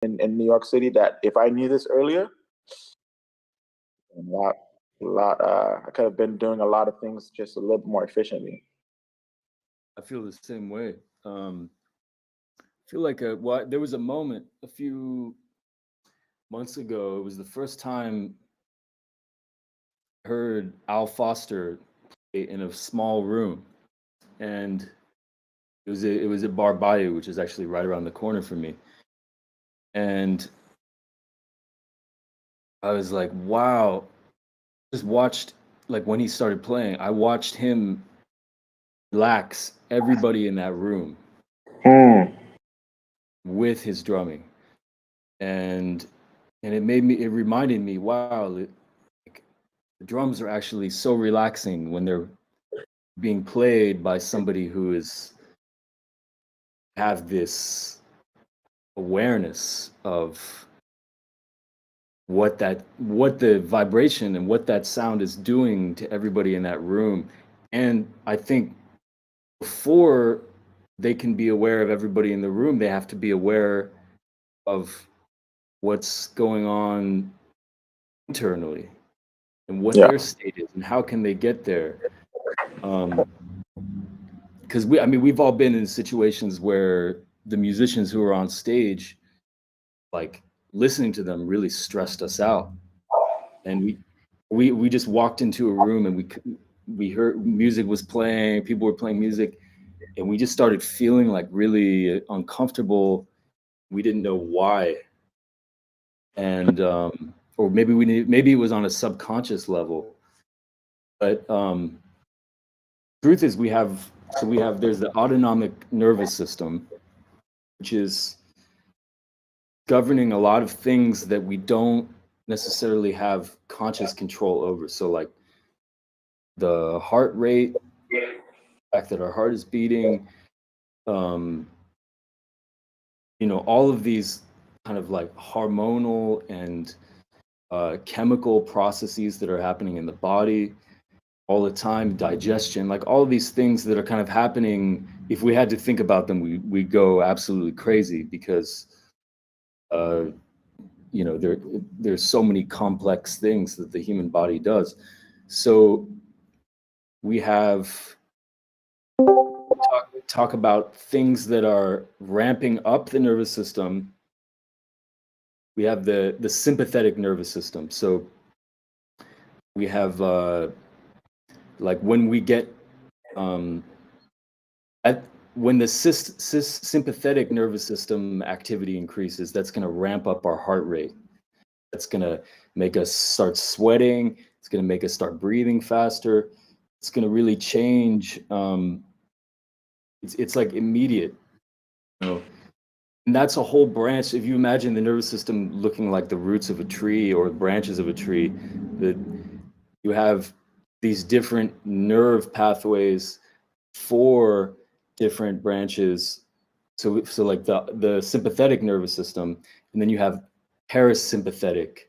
in New York City that if I knew this earlier, a lot. I could have been doing a lot of things just a little bit more efficiently. I feel the same way. I feel like there was a moment a few months ago. It was the first time I heard Al Foster play in a small room, and it was at Bar Bayou, which is actually right around the corner from me. And I was like, wow, just watched, like, when he started playing, I watched him relax everybody in that room Mm. with his drumming. And it reminded me, wow, like, the drums are actually so relaxing when they're being played by somebody who is have this awareness of what the vibration and what that sound is doing to everybody in that room. And I think before they can be aware of everybody in the room, they have to be aware of what's going on internally and what Yeah. their state is and how can they get there. Because we've all been in situations where the musicians who are on stage, like, listening to them really stressed us out, and we just walked into a room and we heard music was playing, people were playing music, and we just started feeling like really uncomfortable. We didn't know why, and or maybe it was on a subconscious level, but truth is there's the autonomic nervous system, which is governing a lot of things that we don't necessarily have conscious control over. So, like, the heart rate, the fact that our heart is beating, um, all of these kind of like hormonal and chemical processes that are happening in the body all the time, digestion, like all of these things that are kind of happening. If we had to think about them, we go absolutely crazy because uh, there's so many complex things that the human body does. So we have talk about things that are ramping up the nervous system. We have the sympathetic nervous system. So we have like when we get at when the sympathetic nervous system activity increases, that's going to ramp up our heart rate. That's going to make us start sweating. It's going to make us start breathing faster. It's going to really change. It's like immediate, you know. And that's a whole branch. If you imagine the nervous system looking like the roots of a tree or branches of a tree, that you have these different nerve pathways for different branches. So like the sympathetic nervous system, and then you have parasympathetic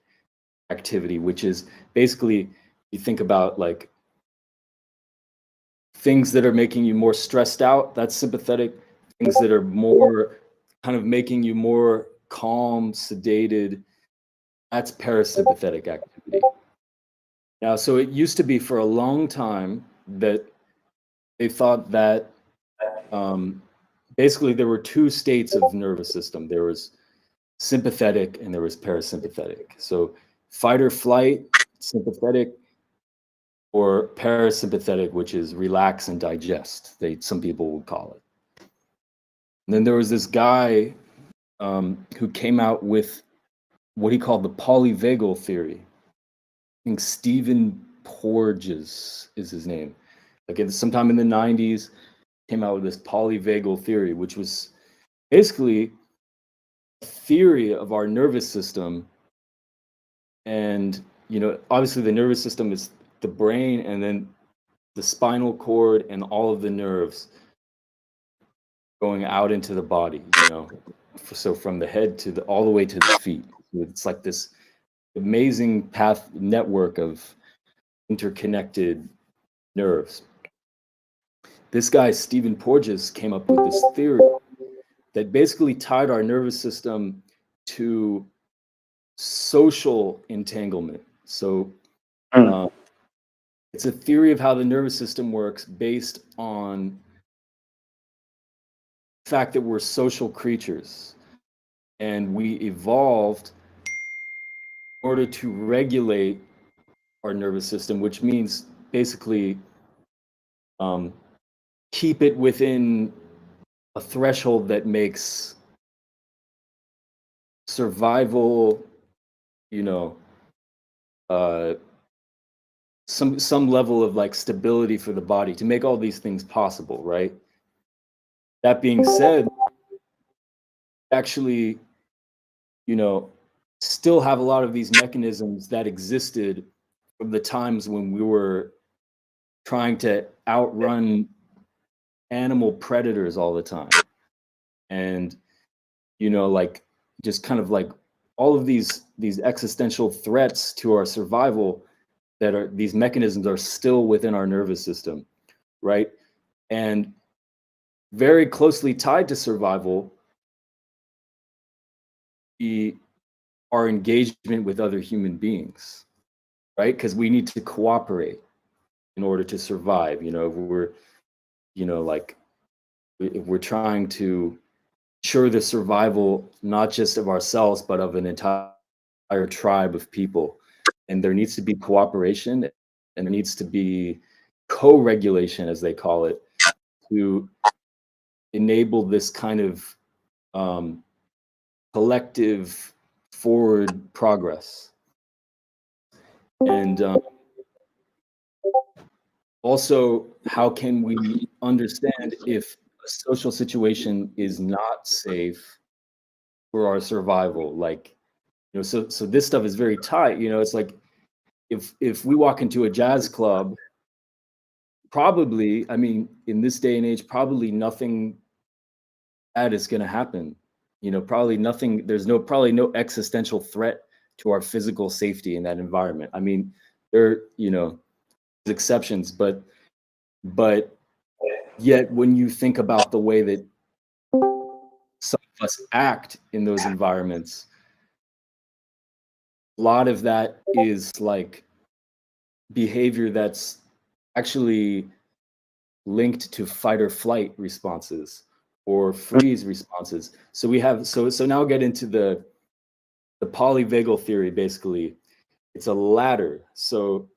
activity, which is basically, you think about like things that are making you more stressed out, that's sympathetic. Things that are more kind of making you more calm, sedated, that's parasympathetic activity. Now, so it used to be for a long time that they thought that basically there were two states of nervous system. There was sympathetic and there was parasympathetic. So fight or flight, sympathetic, or parasympathetic, which is relax and digest. Some people would call it. And then there was this guy who came out with what he called the polyvagal theory. I think Stephen Porges is his name. Like, sometime in the 90s, came out with this polyvagal theory, which was basically a theory of our nervous system. And, obviously the nervous system is the brain and then the spinal cord and all of the nerves going out into the body, So from the head to all the way to the feet. It's like this amazing network of interconnected nerves. This guy, Stephen Porges, came up with this theory that basically tied our nervous system to social entanglement. So it's a theory of how the nervous system works based on the fact that we're social creatures and we evolved in order to regulate our nervous system, which means basically keep it within a threshold that makes survival, you know, some level of like stability for the body to make all these things possible, right? That being said, actually, you know, still have a lot of these mechanisms that existed from the times when we were trying to outrun animal predators all the time. And, you know, like just kind of like all of these existential threats to our survival, that are these mechanisms are still within our nervous system, right? And very closely tied to survival, our engagement with other human beings, right? Because we need to cooperate in order to survive. You know, if we're, you know, like if we're trying to ensure the survival not just of ourselves but of an entire tribe of people, and there needs to be cooperation and there needs to be co-regulation, as they call it, to enable this kind of collective forward progress. And also, how can we understand if a social situation is not safe for our survival? Like, you know, so this stuff is very tight. You know, it's like if we walk into a jazz club, probably, I mean, in this day and age, probably nothing bad is going to happen. You know, probably nothing. There's probably no existential threat to our physical safety in that environment. I mean, there, you know, there's exceptions, but yet when you think about the way that some of us act in those environments, a lot of that is like behavior that's actually linked to fight or flight responses or freeze responses. So we have so now get into the polyvagal theory. Basically, it's a ladder. So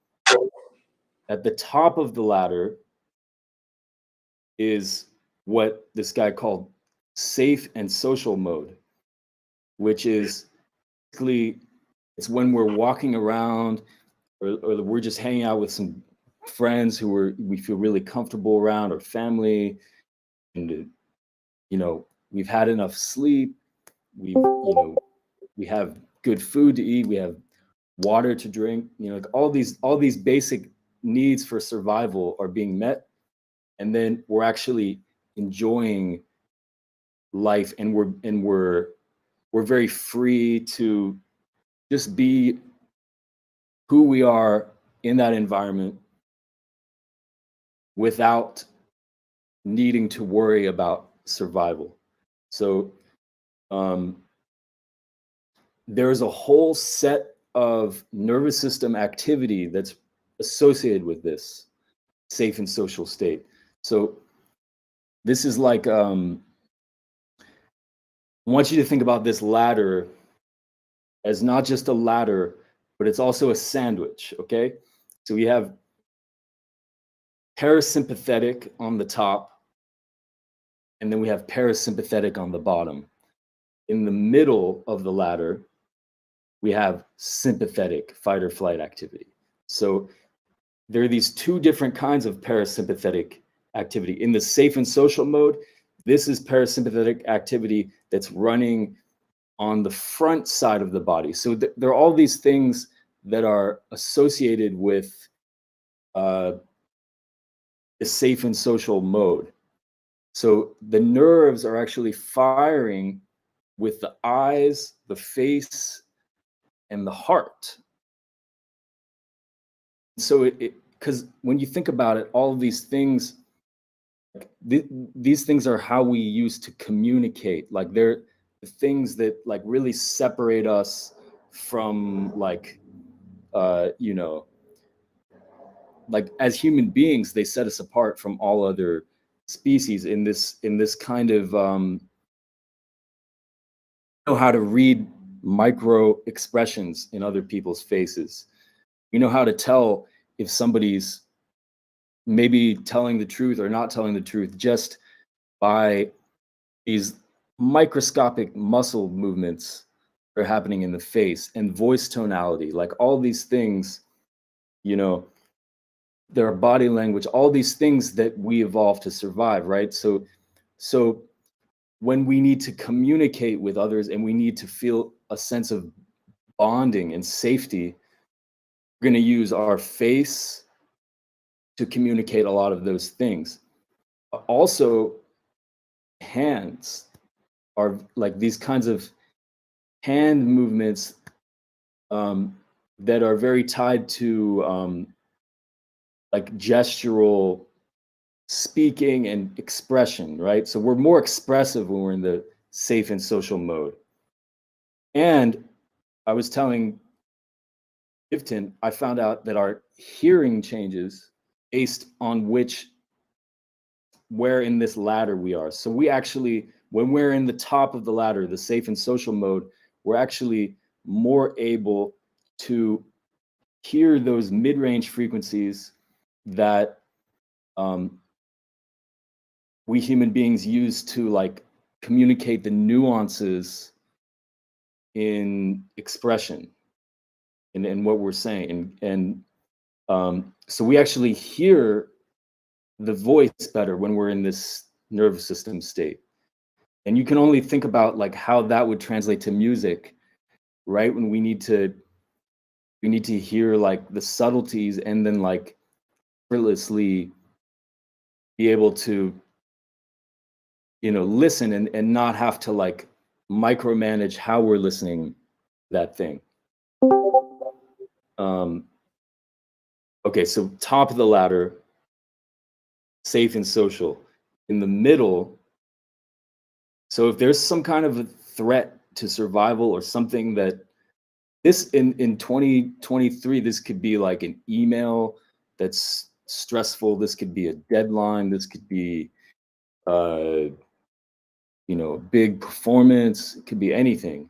at the top of the ladder is what this guy called safe and social mode, which is basically, it's when we're walking around or we're just hanging out with some friends who we feel really comfortable around, or family, and you know, we've had enough sleep, we have good food to eat, we have water to drink, you know, like all these basic needs for survival are being met, and then we're actually enjoying life, and we're very free to just be who we are in that environment without needing to worry about survival. So there's a whole set of nervous system activity that's associated with this safe and social state. So this is like, I want you to think about this ladder as not just a ladder, but it's also a sandwich, okay? So we have parasympathetic on the top, and then we have parasympathetic on the bottom. In the middle of the ladder, we have sympathetic fight or flight activity. So there are these two different kinds of parasympathetic activity. In the safe and social mode, this is parasympathetic activity that's running on the front side of the body. So there are all these things that are associated with the safe and social mode. So the nerves are actually firing with the eyes, the face, and the heart. So because when you think about it, all of these things, these things are how we use to communicate. Like they're the things that like really separate us from like, you know, like as human beings, they set us apart from all other species in this kind of know how to read micro expressions in other people's faces. You know how to tell if somebody's maybe telling the truth or not telling the truth just by these microscopic muscle movements that are happening in the face and voice tonality, like all these things, you know, there are body language, all these things that we evolved to survive, right? So when we need to communicate with others and we need to feel a sense of bonding and safety, we're going to use our face to communicate a lot of those things. Also, hands are like these kinds of hand movements that are very tied to like gestural speaking and expression, right? So we're more expressive when we're in the safe and social mode. And I was telling Giveton, I found out that our hearing changes based on where in this ladder we are. So we actually, when we're in the top of the ladder, the safe and social mode, we're actually more able to hear those mid-range frequencies that we human beings use to like communicate the nuances in expression and what we're saying. And so we actually hear the voice better when we're in this nervous system state. And you can only think about like how that would translate to music, right? When we need to hear like the subtleties and then like effortlessly be able to, you know, listen and not have to like micromanage how we're listening to that thing. Okay, so top of the ladder, safe and social. In the middle, so if there's some kind of a threat to survival or something that this in 2023, this could be like an email that's stressful. This could be a deadline. This could be, you know, big performance. It could be anything.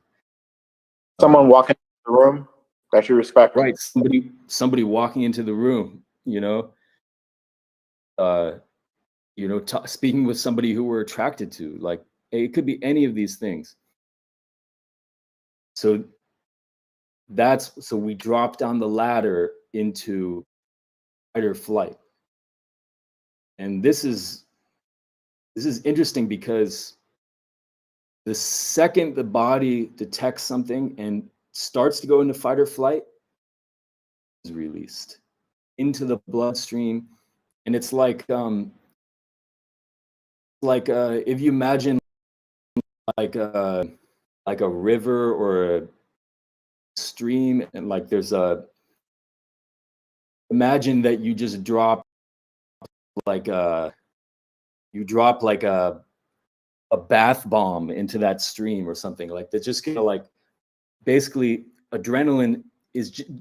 Someone walking in the room that you respect. Right. Somebody walking into the room, you know, speaking with somebody who we're attracted to, like it could be any of these things. So we drop down the ladder into fight or flight. And this is interesting because the second the body detects something and starts to go into fight or flight, is released into the bloodstream. And it's like if you imagine like a river or a stream, and like there's imagine that you just drop like a bath bomb into that stream or something like that. Just gonna like basically adrenaline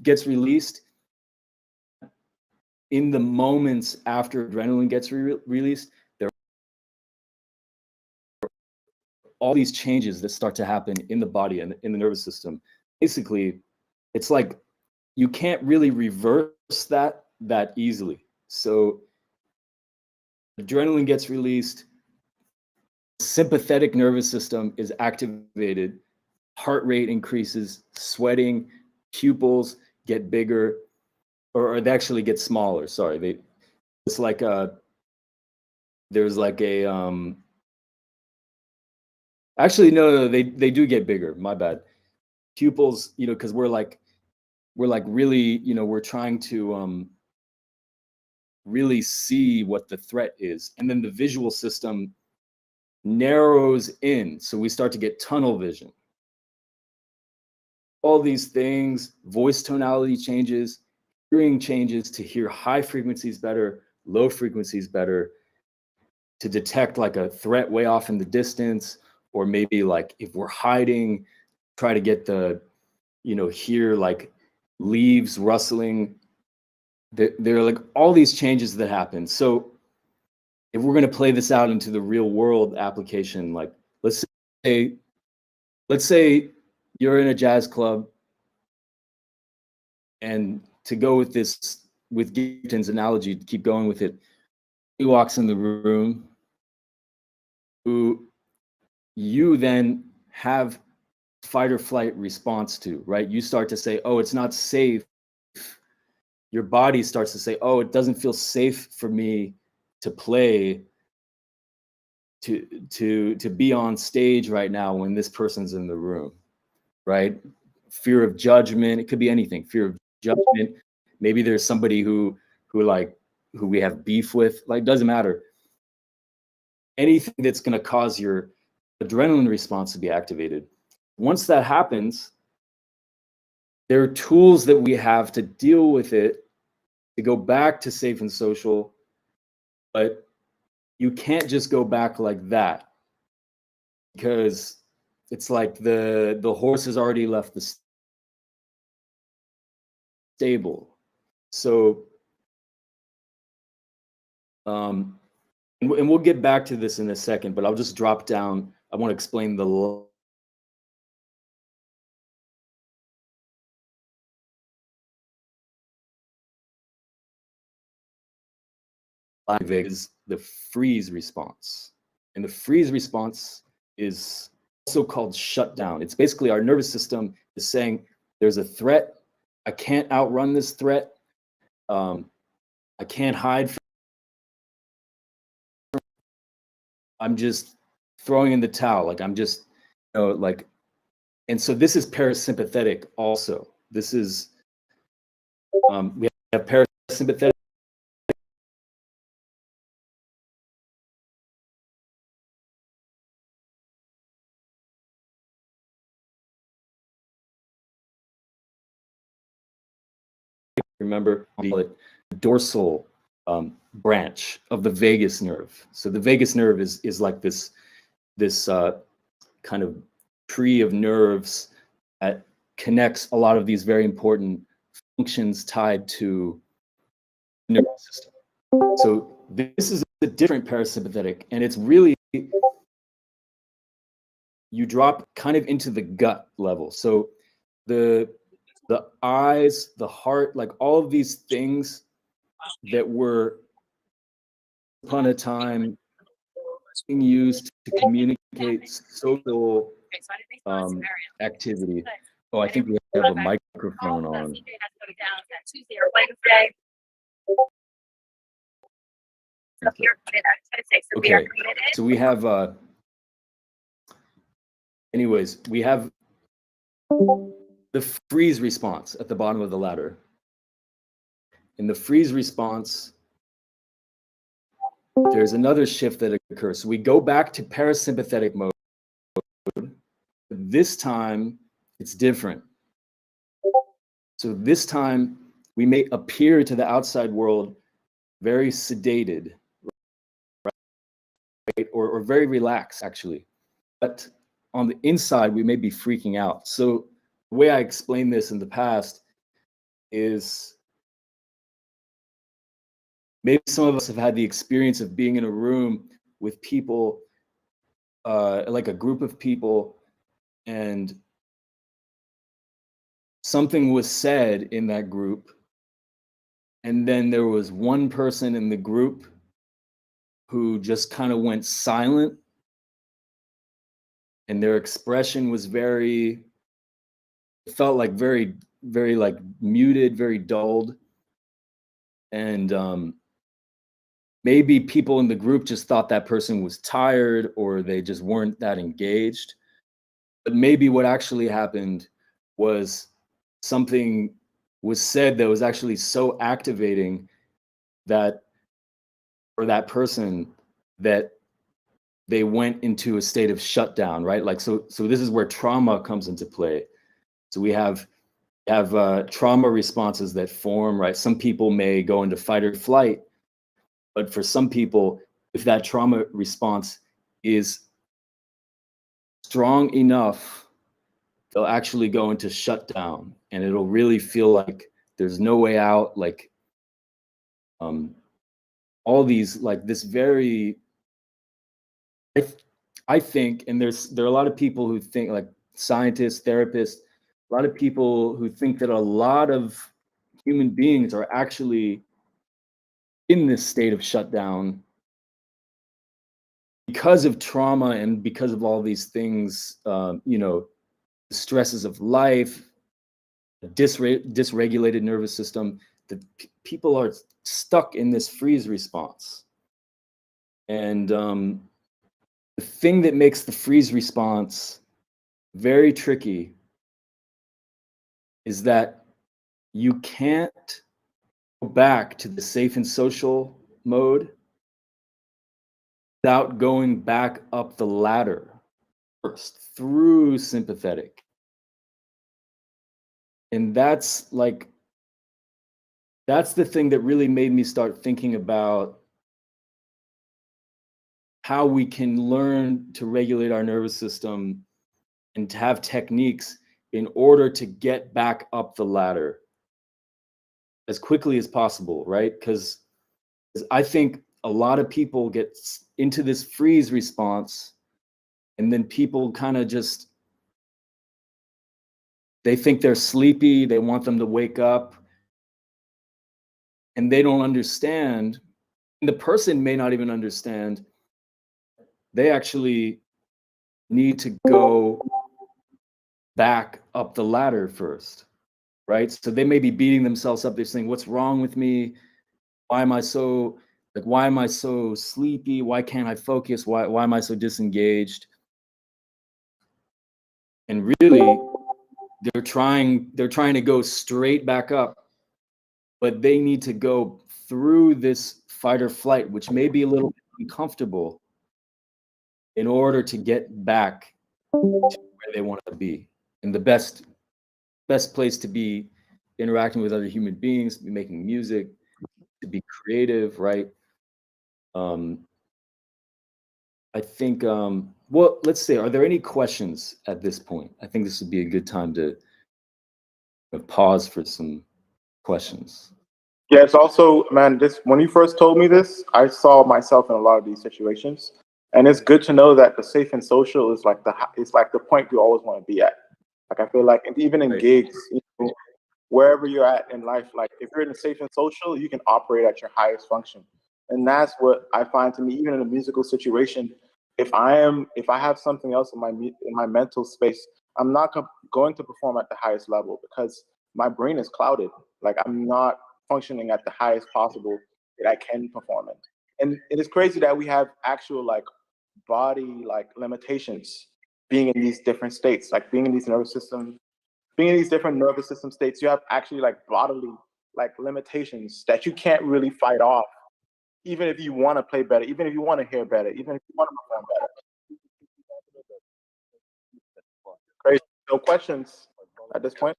gets released in the moments after adrenaline gets released. There are all these changes that start to happen in the body and in the nervous system. Basically, it's like you can't really reverse that easily. So adrenaline gets released, sympathetic nervous system is activated, heart rate increases, sweating, pupils get bigger, or they actually get smaller. Sorry, it's like there's like a actually no, they do get bigger. My bad. Pupils, you know, because we're like really, you know, we're trying to really see what the threat is, and then the visual system narrows in, so we start to get tunnel vision. All these things, voice tonality changes, hearing changes to hear high frequencies better, low frequencies better, to detect like a threat way off in the distance, or maybe like if we're hiding, try to get the, hear like leaves rustling. There are like all these changes that happen. So if we're going to play this out into the real world application, like let's say you're in a jazz club, and to go with Giveton's analogy, to keep going with it, he walks in the room, who you then have fight or flight response to, right? You start to say, oh, it's not safe. Your body starts to say, oh, it doesn't feel safe for me to play, to be on stage right now when this person's in the room, right? Fear of judgment. It could be anything. Fear of judgment. Maybe there's somebody who we have beef with. Like, doesn't matter. Anything that's going to cause your adrenaline response to be activated. Once that happens, there are tools that we have to deal with it, to go back to safe and social, but you can't just go back like that, because it's like the horse has already left the stable. So, and we'll get back to this in a second, but I'll just drop down. I want to explain the is the freeze response. And the freeze response is also called shutdown. It's basically our nervous system is saying there's a threat. I can't outrun this threat. I can't hide from. I'm just throwing in the towel. Like I'm just, like, and so this is parasympathetic also. This is, we have parasympathetic. Remember, the dorsal branch of the vagus nerve. So the vagus nerve is like this kind of tree of nerves that connects a lot of these very important functions tied to the nervous system. So this is a different parasympathetic, and it's really, you drop kind of into the gut level. So the eyes, the heart, like all of these things that were upon a time being used to communicate social activity. Oh, I think we have a microphone on. Okay, so we have, anyways, we have the freeze response at the bottom of the ladder. In the freeze response, there's another shift that occurs. So we go back to parasympathetic mode. This time, it's different. So this time, we may appear to the outside world very sedated, right? Or very relaxed, actually. But on the inside, we may be freaking out. So the way I explained this in the past is, maybe some of us have had the experience of being in a room with people, like a group of people, and something was said in that group, and then there was one person in the group who just kind of went silent, and their expression was it felt like very, very like muted, very dulled. And maybe people in the group just thought that person was tired, or they just weren't that engaged. But maybe what actually happened was something was said that was actually so activating that for that person, that they went into a state of shutdown, right? Like, so this is where trauma comes into play. So we have trauma responses that form, right? Some people may go into fight or flight, but for some people, if that trauma response is strong enough, they'll actually go into shutdown, and it'll really feel like there's no way out. Like all these, like this very, I think, and there are a lot of people who think, like scientists, therapists, a lot of people who think that a lot of human beings are actually in this state of shutdown because of trauma and because of all these things, you know, the stresses of life, the dysregulated nervous system, that people are stuck in this freeze response. And the thing that makes the freeze response very tricky is that you can't go back to the safe and social mode without going back up the ladder first through sympathetic. And that's like, that's the thing that really made me start thinking about how we can learn to regulate our nervous system and to have techniques in order to get back up the ladder as quickly as possible, right? Because I think a lot of people get into this freeze response, and then people kind of just, they think they're sleepy, they want them to wake up, and they don't understand. And the person may not even understand. They actually need to go back up the ladder first, right? So they may be beating themselves up. They're saying, what's wrong with me? Why am I so sleepy? Why can't I focus? Why am I so disengaged? And really, they're trying to go straight back up, but they need to go through this fight or flight, which may be a little bit uncomfortable, in order to get back to where they want to be. And the best place to be interacting with other human beings, be making music, to be creative, right? I think, well, let's say, are there any questions at this point? I think this would be a good time to pause for some questions. Yeah, it's also, man, this when you first told me this, I saw myself in a lot of these situations, and it's good to know that the safe and social is like it's like the point you always want to be at. Like I feel like, and even in Right. gigs, you know, wherever you're at in life, like if you're in a safe and social, you can operate at your highest function, and that's what I find to me, even in a musical situation. If I have something else in my mental space, I'm not going to perform at the highest level because my brain is clouded. Like I'm not functioning at the highest possible that I can perform in. And it is crazy that we have actual like body like limitations being in these different states, like being in these different nervous system states, you have actually like bodily like limitations that you can't really fight off, even if you want to play better, even if you want to hear better, even if you want to perform better. Crazy. No questions at this point.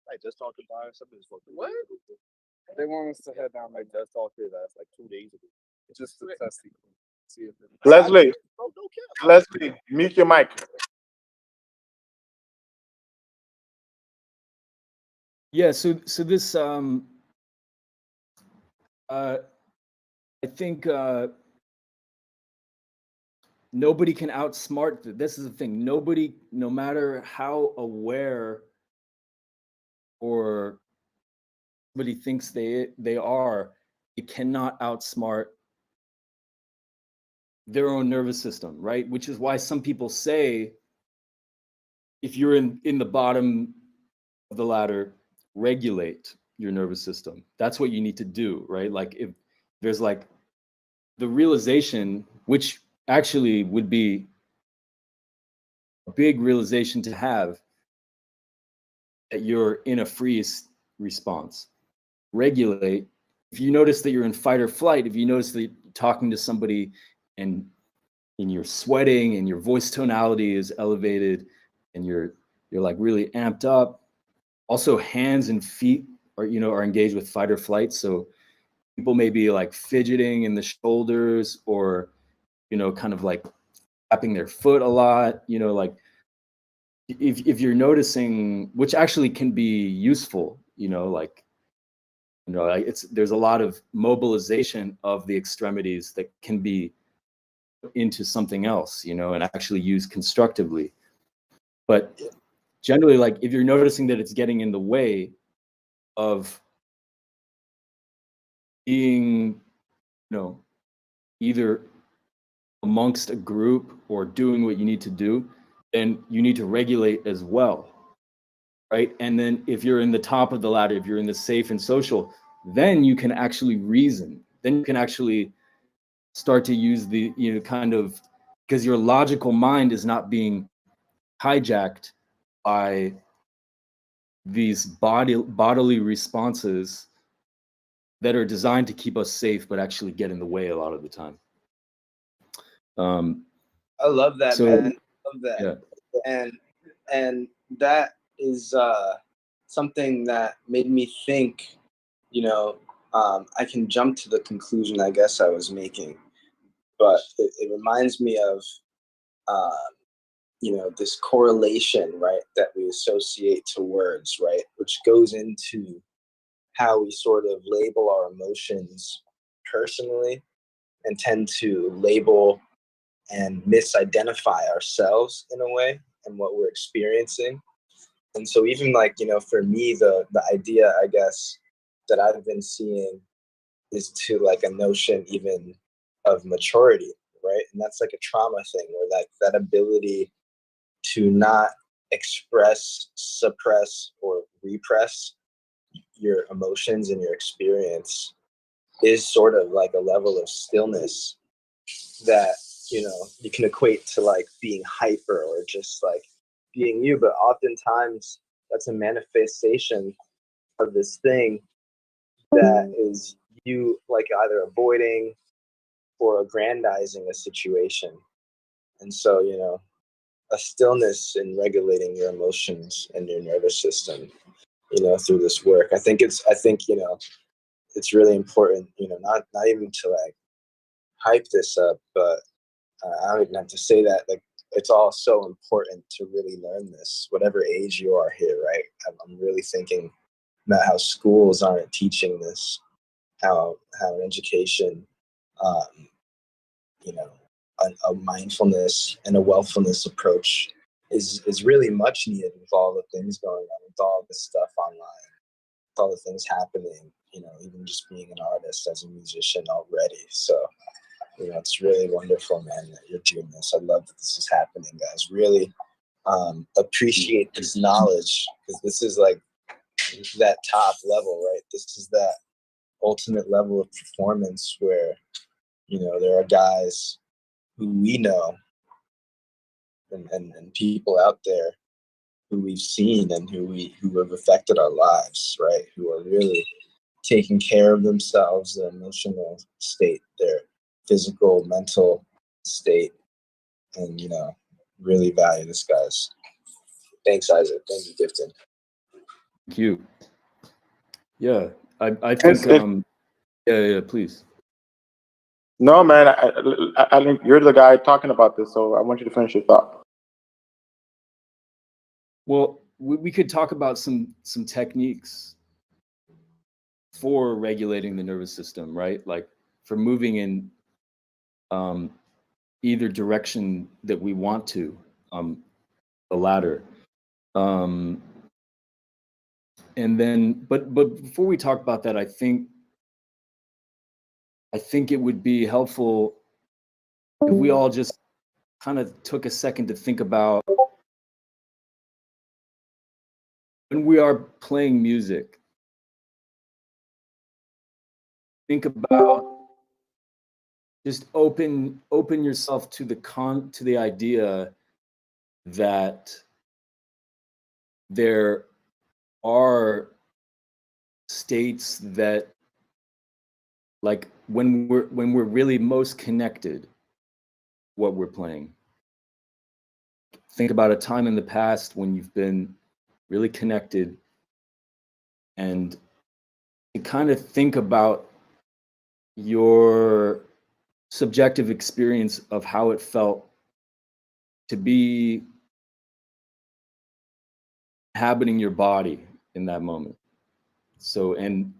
I just talked about something. What? They want us to head down like just talked to that's like 2 days ago. It's just to test see if Leslie, bro, don't care. Leslie, mute your mic. Yeah, so this I think nobody can outsmart this is the thing. Nobody, no matter how aware or somebody thinks they are, it cannot outsmart their own nervous system, right? Which is why some people say if you're in the bottom of the ladder, regulate your nervous system. That's what you need to do, right? Like if there's like the realization, which actually would be a big realization to have, that you're in a freeze response. Regulate. If you notice that you're in fight or flight, if you notice that you're talking to somebody and you're sweating and your voice tonality is elevated and you're like really amped up. Also, hands and feet are engaged with fight or flight. So people may be like fidgeting in the shoulders, or, kind of like tapping their foot a lot, like if you're noticing, which actually can be useful, like, there's a lot of mobilization of the extremities that can be into something else, and actually used constructively. But generally, like if you're noticing that it's getting in the way of being, either amongst a group or doing what you need to do, then you need to regulate as well, right? And then if you're in the top of the ladder, if you're in the safe and social, then you can actually reason. Then you can actually start to use the, kind of, because your logical mind is not being hijacked by these bodily responses that are designed to keep us safe, but actually get in the way a lot of the time. I love that, so, man. I love that. Yeah. And that is something that made me think, I can jump to the conclusion I guess I was making, but it reminds me of, this correlation, right, that we associate to words, right, which goes into how we sort of label our emotions personally and tend to label and misidentify ourselves in a way and what we're experiencing. And so even like, for me, the idea, I guess, that I've been seeing is to like a notion even of maturity, right? And that's like a trauma thing where like that ability to not express, suppress, or repress your emotions and your experience is sort of like a level of stillness that, you can equate to like being hyper or just like being you. But oftentimes that's a manifestation of this thing that is you like either avoiding or aggrandizing a situation. And so, a stillness in regulating your emotions and your nervous system, through this work. I think it's really important, not even to like hype this up, but I don't even have to say that. Like, it's all so important to really learn this, whatever age you are here, right? I'm really thinking about how schools aren't teaching this, how an education, a mindfulness and a wealthfulness approach is really much needed with all the things going on, with all this stuff online, with all the things happening, even just being an artist as a musician already. So, it's really wonderful, man, that you're doing this. I love that this is happening, guys. Really appreciate this knowledge, because this is like that top level, right? This is that ultimate level of performance where, there are guys who we know and people out there who we've seen and who have affected our lives, right? Who are really taking care of themselves, their emotional state, their physical, mental state, and really value this, guys. Thanks, Isaac. Thank you, Giveton. Thank you. Yeah, I think yeah, please. No, man, I think you're the guy talking about this, so I want you to finish your thought. Well, we could talk about some techniques for regulating the nervous system, right? Like for moving in either direction that we want to, the latter. And then, but before we talk about that, I think it would be helpful if we all just kind of took a second to think about when we are playing music. Think about just open yourself to the idea that there are states that, like when we're really most connected, what we're playing. Think about a time in the past when you've been really connected, and you kind of think about your subjective experience of how it felt to be inhabiting your body in that moment. So, and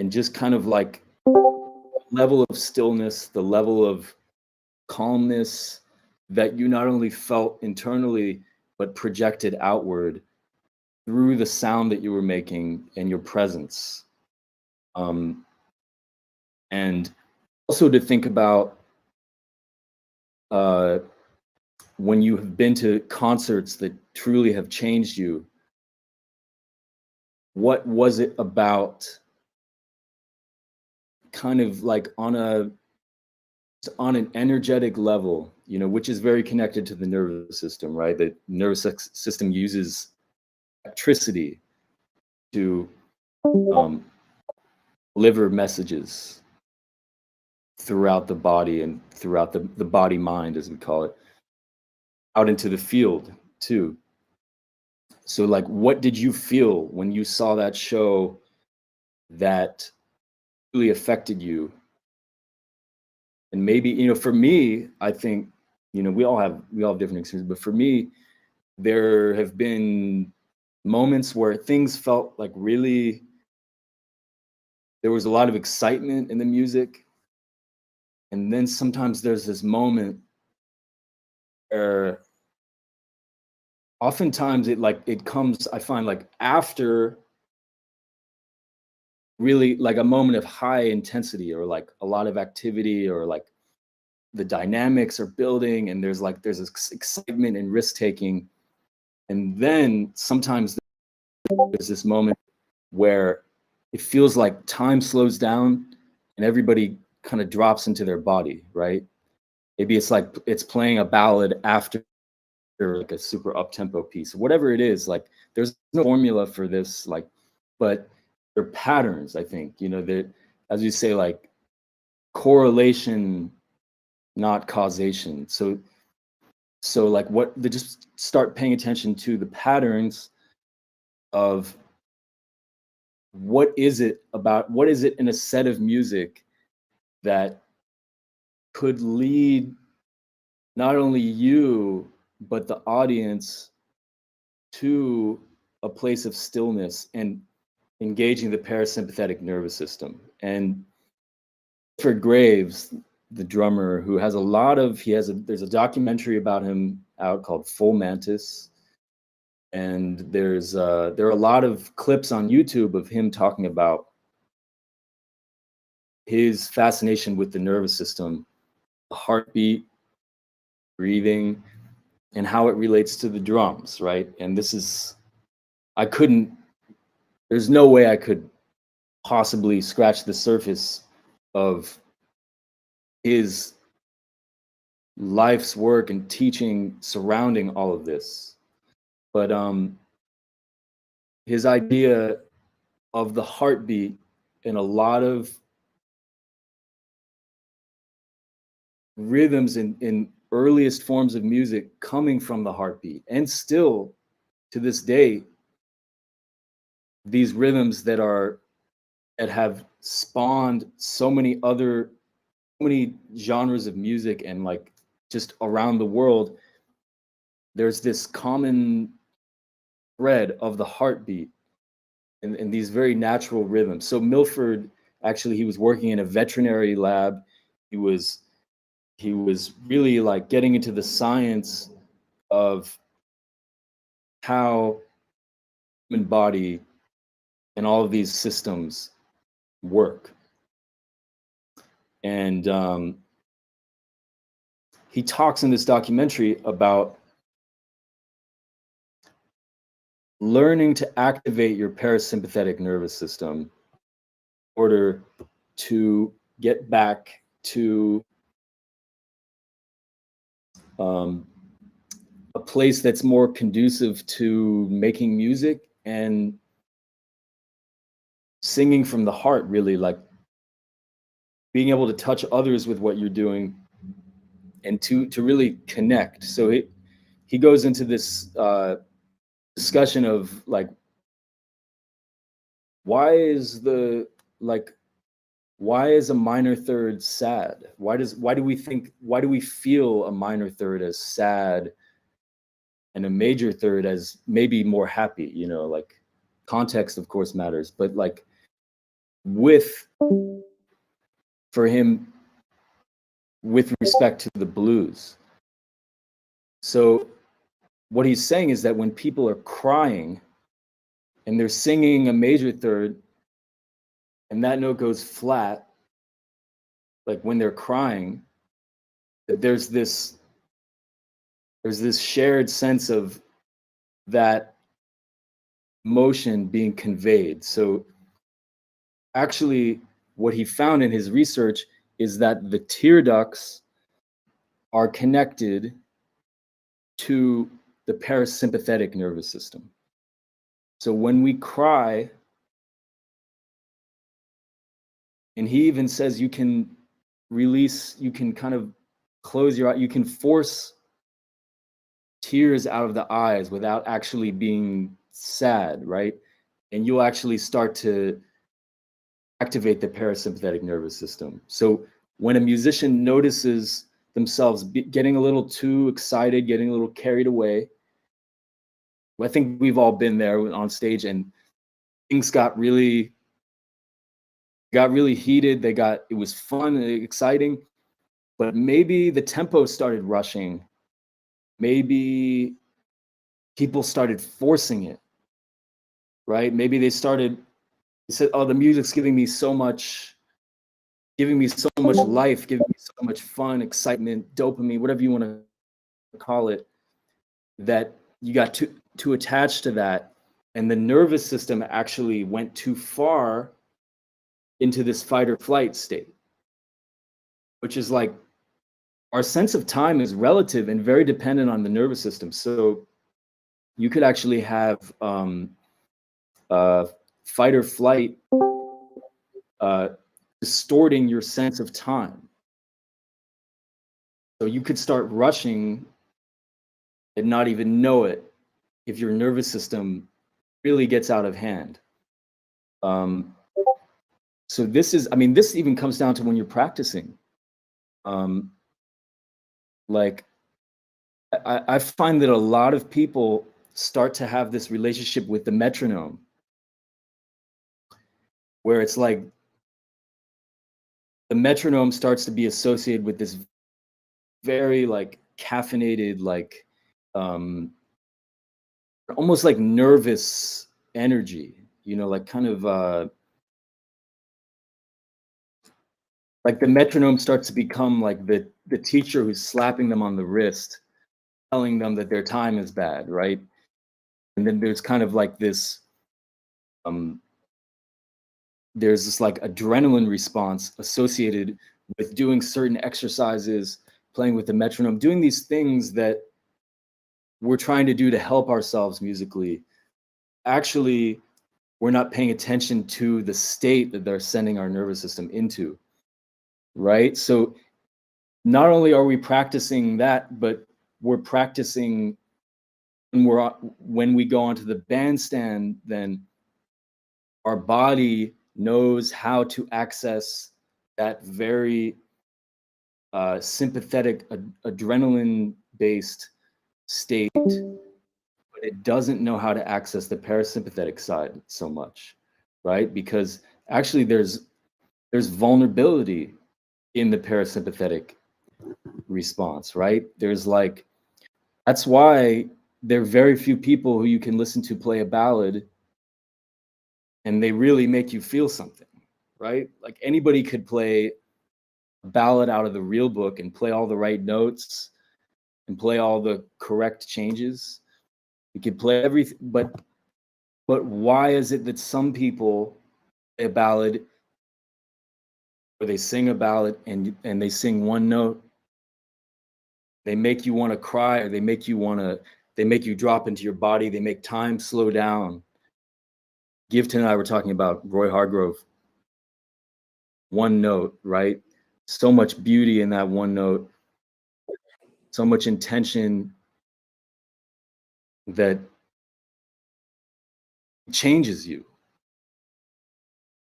just kind of like level of stillness, the level of calmness that you not only felt internally, but projected outward through the sound that you were making and your presence. And also to think about when you have been to concerts that truly have changed you, what was it about, kind of like on an energetic level, you know, which is very connected to the nervous system, right? The nervous system uses electricity to deliver messages throughout the body and throughout the body mind, as we call it, out into the field too. So like, what did you feel when you saw that show that really affected you? And maybe, you know, for me, I think, you know, we all have different experiences, but for me, there have been moments where things felt like really, there was a lot of excitement in the music. And then sometimes there's this moment where oftentimes it comes, I find, like after really like a moment of high intensity, or like a lot of activity, or like the dynamics are building and there's this excitement and risk taking. And then sometimes there's this moment where it feels like time slows down and everybody kind of drops into their body, right? Maybe it's like it's playing a ballad after like a super up-tempo piece, whatever it is. Like there's no formula for this, like, but there are patterns, I think, you know, that, as you say, like correlation, not causation. So like what they just start paying attention to the patterns of what is it in a set of music that could lead not only you but the audience to a place of stillness and engaging the parasympathetic nervous system. And for Graves, the drummer, who has there's a documentary about him out called Full Mantis, and there are a lot of clips on YouTube of him talking about his fascination with the nervous system, the heartbeat, breathing, and how it relates to the drums, right? And there's no way I could possibly scratch the surface of his life's work and teaching surrounding all of this. But his idea of the heartbeat in a lot of rhythms in earliest forms of music coming from the heartbeat, and still to this day, these rhythms that have spawned so many genres of music, and like just around the world, there's this common thread of the heartbeat and these very natural rhythms. So Milford, actually, he was working in a veterinary lab. He was really like getting into the science of how human body and all of these systems work. And he talks in this documentary about learning to activate your parasympathetic nervous system in order to get back to a place that's more conducive to making music and singing from the heart, really, like being able to touch others with what you're doing and to really connect. So he goes into this discussion of like, why is the like why is a minor third sad? Why do we feel a minor third as sad and a major third as maybe more happy? You know, like context of course matters, but like with, for him, with respect to the blues. So what he's saying is that when people are crying and they're singing a major third and that note goes flat, like when they're crying, there's this shared sense of that motion being conveyed. So actually what he found in his research is that the tear ducts are connected to the parasympathetic nervous system. So when we cry, and he even says you can release, you can kind of close your eye, you can force tears out of the eyes without actually being sad, right? And you'll actually start to activate the parasympathetic nervous system. So when a musician notices themselves getting a little too excited, getting a little carried away, I think we've all been there on stage and things got really heated. It was fun and exciting, but maybe the tempo started rushing. Maybe people started forcing it, right? Maybe they said, oh, the music's giving me so much life, giving me so much fun, excitement, dopamine, whatever you want to call it, that you got too attached to that. And the nervous system actually went too far into this fight or flight state, which is like, our sense of time is relative and very dependent on the nervous system. So you could actually have fight or flight distorting your sense of time. So you could start rushing and not even know it if your nervous system really gets out of hand. So this even comes down to when you're practicing. Like I find that a lot of people start to have this relationship with the metronome, where it's like the metronome starts to be associated with this very like caffeinated, like almost like nervous energy, you know, like kind of like the metronome starts to become like the teacher who's slapping them on the wrist, telling them that their time is bad, right? And then there's kind of like this there's this like adrenaline response associated with doing certain exercises, playing with the metronome, doing these things that we're trying to do to help ourselves musically. Actually, we're not paying attention to the state that they're sending our nervous system into, right? So not only are we practicing that, but we're practicing when we go onto the bandstand, then our body knows how to access that very sympathetic, adrenaline-based state, but it doesn't know how to access the parasympathetic side so much, right? Because actually there's vulnerability in the parasympathetic response, right? That's why there are very few people who you can listen to play a ballad and they really make you feel something, right? Like anybody could play a ballad out of the real book and play all the right notes and play all the correct changes. You could play everything, but why is it that some people play a ballad or they sing a ballad and they sing one note, they make you want to cry, or they make you drop into your body, they make time slow down. Giveton and I were talking about Roy Hargrove, one note, right? So much beauty in that one note, so much intention that changes you.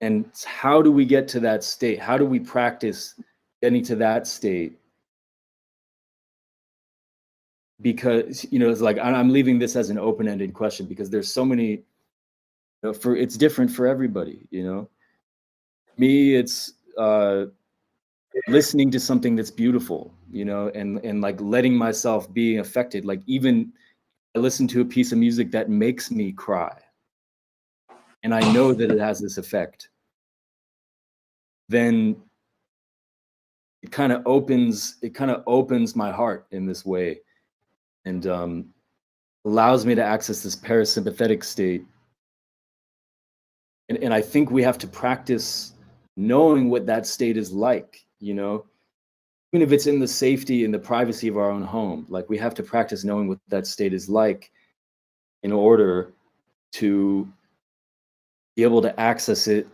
And how do we get to that state? How do we practice getting to that state? Because, you know, it's like, I'm leaving this as an open-ended question because there's so many, you know, it's different for everybody, you know. Me, it's listening to something that's beautiful, you know, and like letting myself be affected. Like, even I listen to a piece of music that makes me cry, and I know that it has this effect, then it kind of opens my heart in this way, and allows me to access this parasympathetic state. And I think we have to practice knowing what that state is like, you know, even if it's in the safety and the privacy of our own home. Like, we have to practice knowing what that state is like in order to be able to access it,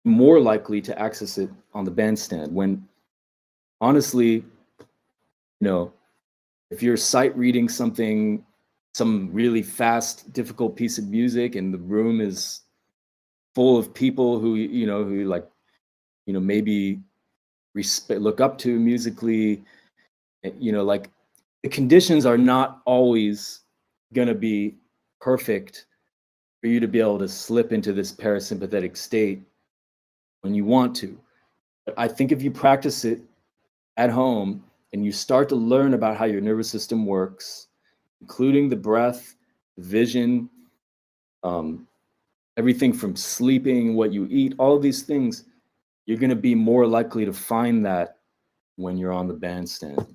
more likely to access it on the bandstand. When honestly, you know, if you're sight reading something, some really fast, difficult piece of music, and the room is full of people who, you know, who like, you know, maybe look up to musically, you know, like, the conditions are not always going to be perfect for you to be able to slip into this parasympathetic state when you want to. But I think if you practice it at home and you start to learn about how your nervous system works, including the breath, vision, everything from sleeping, what you eat, all of these things, you're going to be more likely to find that when you're on the bandstand.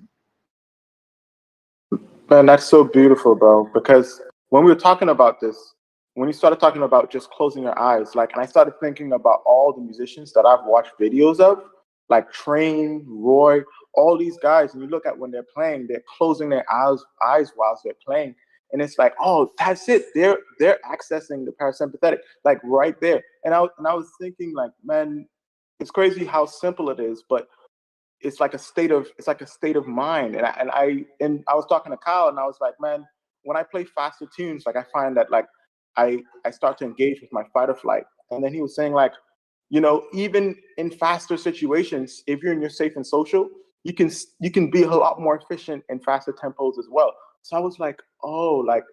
Man, that's so beautiful, bro. Because when we were talking about this, when you started talking about just closing your eyes, like, and I started thinking about all the musicians that I've watched videos of, like Train, Roy, all these guys, and you look at when they're playing, they're closing their eyes whilst they're playing, and it's like, oh, that's it. They're accessing the parasympathetic, like right there. And I was thinking, like, man, it's crazy how simple it is, but it's like a state of mind. And I was talking to Kyle, and I was like, man, when I play faster tunes, like, I find that, like, I start to engage with my fight or flight. And then he was saying, like, you know, even in faster situations, if you're in your safe and social, you can be a lot more efficient in faster tempos as well. So I was like, oh, like,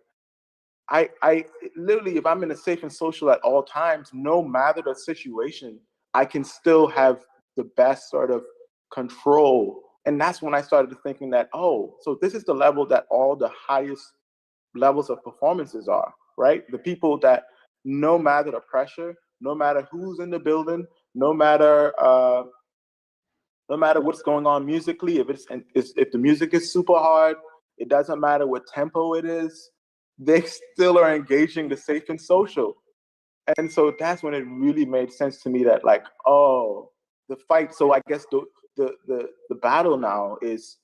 I literally, if I'm in a safe and social at all times, no matter the situation, I can still have the best sort of control. And that's when I started thinking that, oh, so this is the level that all the highest levels of performances are, right? The people that, no matter the pressure, no matter who's in the building, no matter no matter what's going on musically, if the music is super hard, it doesn't matter what tempo it is, they still are engaging the safe and social. And so that's when it really made sense to me that, like, oh, the fight. So I guess the battle now is,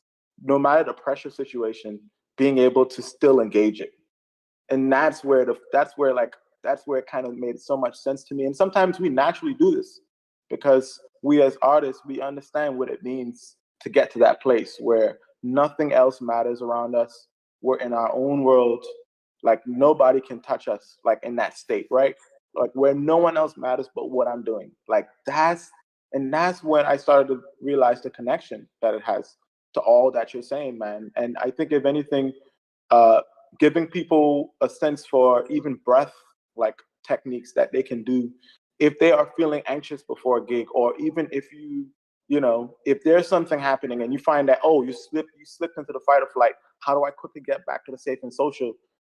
no matter the pressure situation, being able to still engage it. And that's where it kind of made so much sense to me. And sometimes we naturally do this because we as artists, we understand what it means to get to that place where nothing else matters around us. We're in our own world, like nobody can touch us, like in that state, right? Like where no one else matters but what I'm doing. Like that's when I started to realize the connection that it has to all that you're saying, man. And I think, if anything, uh, giving people a sense for even breath, like, techniques that they can do if they are feeling anxious before a gig, or even if you know, if there's something happening and you find that, oh, you slipped into the fight or flight, how do I quickly get back to the safe and social?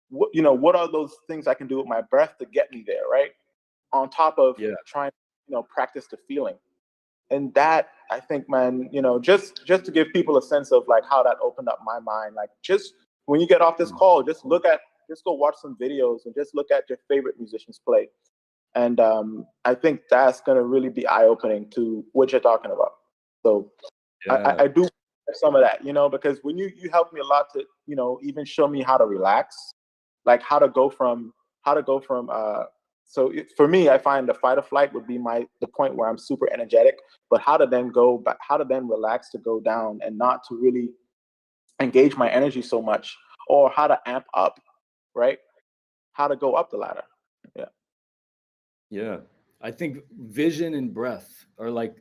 What are those things I can do with my breath to get me there, right? On top of Yeah. trying, practice the feeling. And that, I think, man, just to give people a sense of, like, how that opened up my mind. Like, just when you get off this call, just go watch some videos and just look at your favorite musicians play. And I think that's gonna really be eye opening to what you're talking about. So Yeah. I do some of that, because when you helped me a lot to, even show me how to relax, like how to go from so for me, I find the fight or flight would be the point where I'm super energetic, but how to then relax to go down and not to really engage my energy so much, or how to amp up, right? How to go up the ladder. Yeah. Yeah. I think vision and breath are like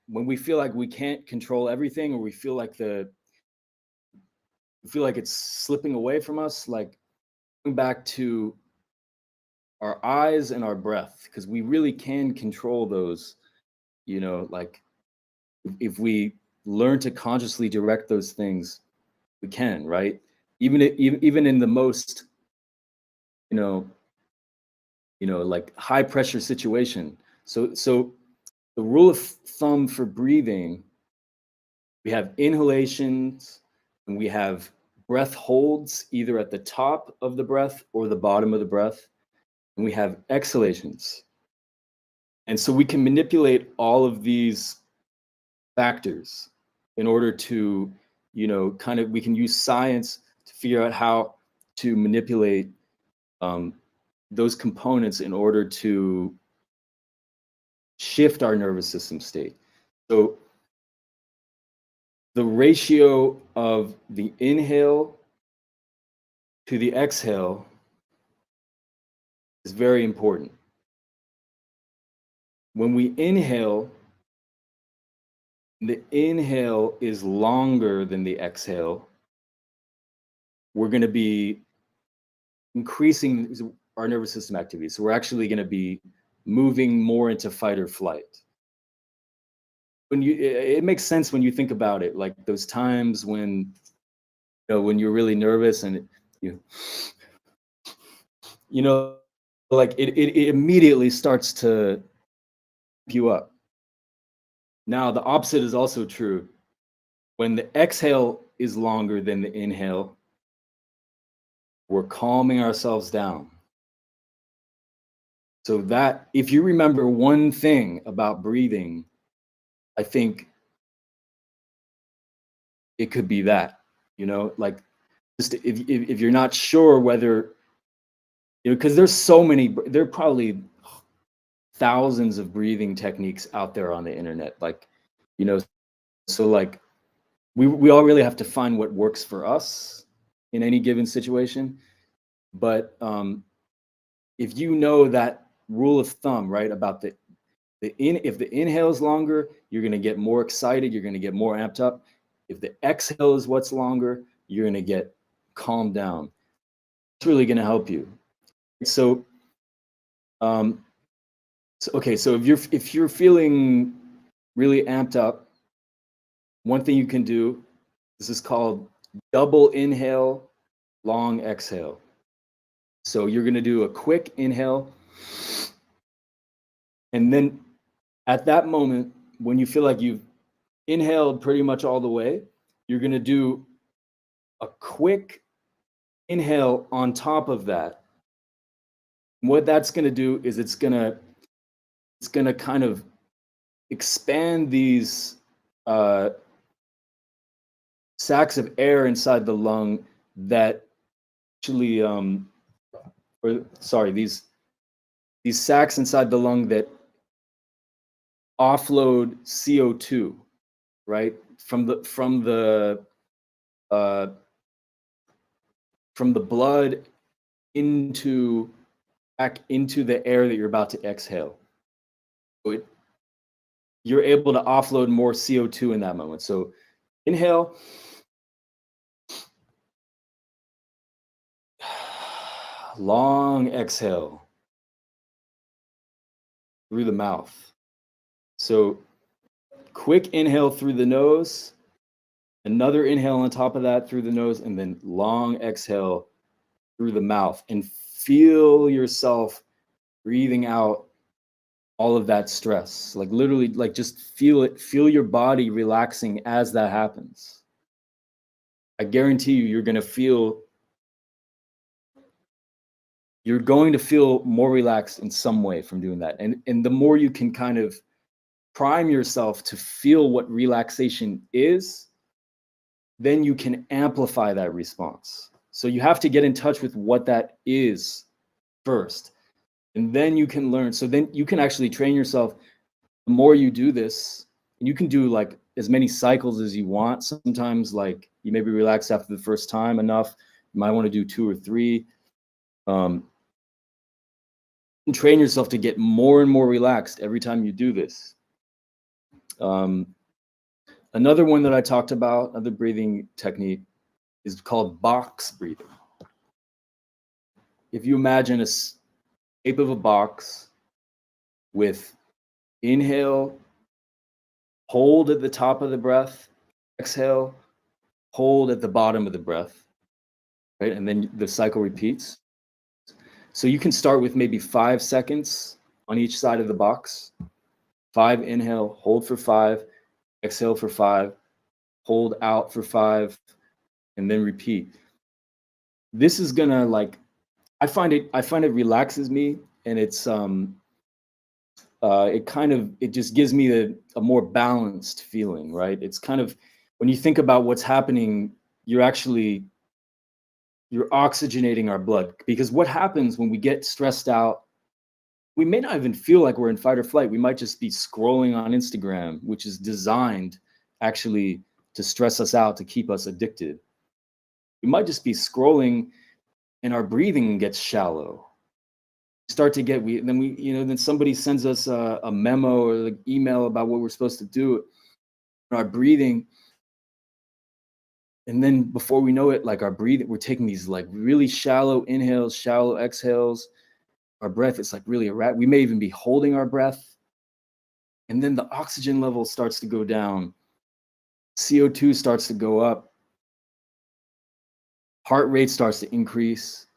when we feel like we can't control everything, or we feel like it's slipping away from us, like going back to our eyes and our breath, because we really can control those, you know, like if we learn to consciously direct those things, we can, right? Even in the most, like high pressure situation. So the rule of thumb for breathing, we have inhalations and we have breath holds, either at the top of the breath or the bottom of the breath, and we have exhalations. And so we can manipulate all of these factors in order to, we can use science to figure out how to manipulate those components in order to shift our nervous system state. So the ratio of the inhale to the exhale is very important. When we inhale, the inhale is longer than the exhale. We're going to be increasing our nervous system activity. So we're actually going to be moving more into fight or flight. It makes sense when you think about it, like those times when, when you're really nervous and like it immediately starts to you up. Now, the opposite is also true. When the exhale is longer than the inhale, we're calming ourselves down. So that, if you remember one thing about breathing, I think it could be that, like just if you're not sure whether, because there are probably thousands of breathing techniques out there on the internet, like, so like we all really have to find what works for us in any given situation. But if you know that rule of thumb, right, about if the inhale is longer, you're going to get more excited, you're going to get more amped up. If the exhale is what's longer, you're going to get calmed down. It's really going to help you. So, okay, so if you're feeling really amped up, one thing you can do, this is called double inhale, long exhale. So you're going to do a quick inhale, and then at that moment, when you feel like you've inhaled pretty much all the way, you're going to do a quick inhale on top of that. What that's going to do is it's going to kind of expand these sacs of air inside the lung that actually these sacs inside the lung that offload CO2, right, from the blood back into the air that you're about to exhale. So you're able to offload more CO2 in that moment. So inhale, long exhale through the mouth. So quick inhale through the nose, another inhale on top of that through the nose, and then long exhale through the mouth, and feel yourself breathing out all of that stress. Like literally, like just feel it, feel your body relaxing as that happens. I guarantee you're going to feel more relaxed in some way from doing that. And the more you can kind of prime yourself to feel what relaxation is, then you can amplify that response. So you have to get in touch with what that is first, and then you can learn. So then you can actually train yourself. The more you do this, and you can do like as many cycles as you want. Sometimes like you may be relaxed after the first time enough. You might want to do 2 or 3. And train yourself to get more and more relaxed every time you do this. Another one that I talked about, another breathing technique, is called box breathing. If you imagine a shape of a box with inhale, hold at the top of the breath, exhale, hold at the bottom of the breath, right? And then the cycle repeats. So you can start with maybe 5 seconds on each side of the box. 5, inhale, hold for 5, exhale for 5, hold out for 5, and then repeat. This is gonna I find it relaxes me, and it just gives me a more balanced feeling, right? It's kind of, when you think about what's happening, you're oxygenating our blood, because what happens when we get stressed out, we may not even feel like we're in fight or flight. We might just be scrolling on Instagram, which is designed actually to stress us out, to keep us addicted. We might just be scrolling and our breathing gets shallow. Start to get, then somebody sends us a memo or like email about what we're supposed to do, our breathing. And then before we know it, like our breathing, we're taking these like really shallow inhales, shallow exhales. Our breath is like really erratic. We may even be holding our breath. And then the oxygen level starts to go down. CO2 starts to go up. Heart rate starts to increase.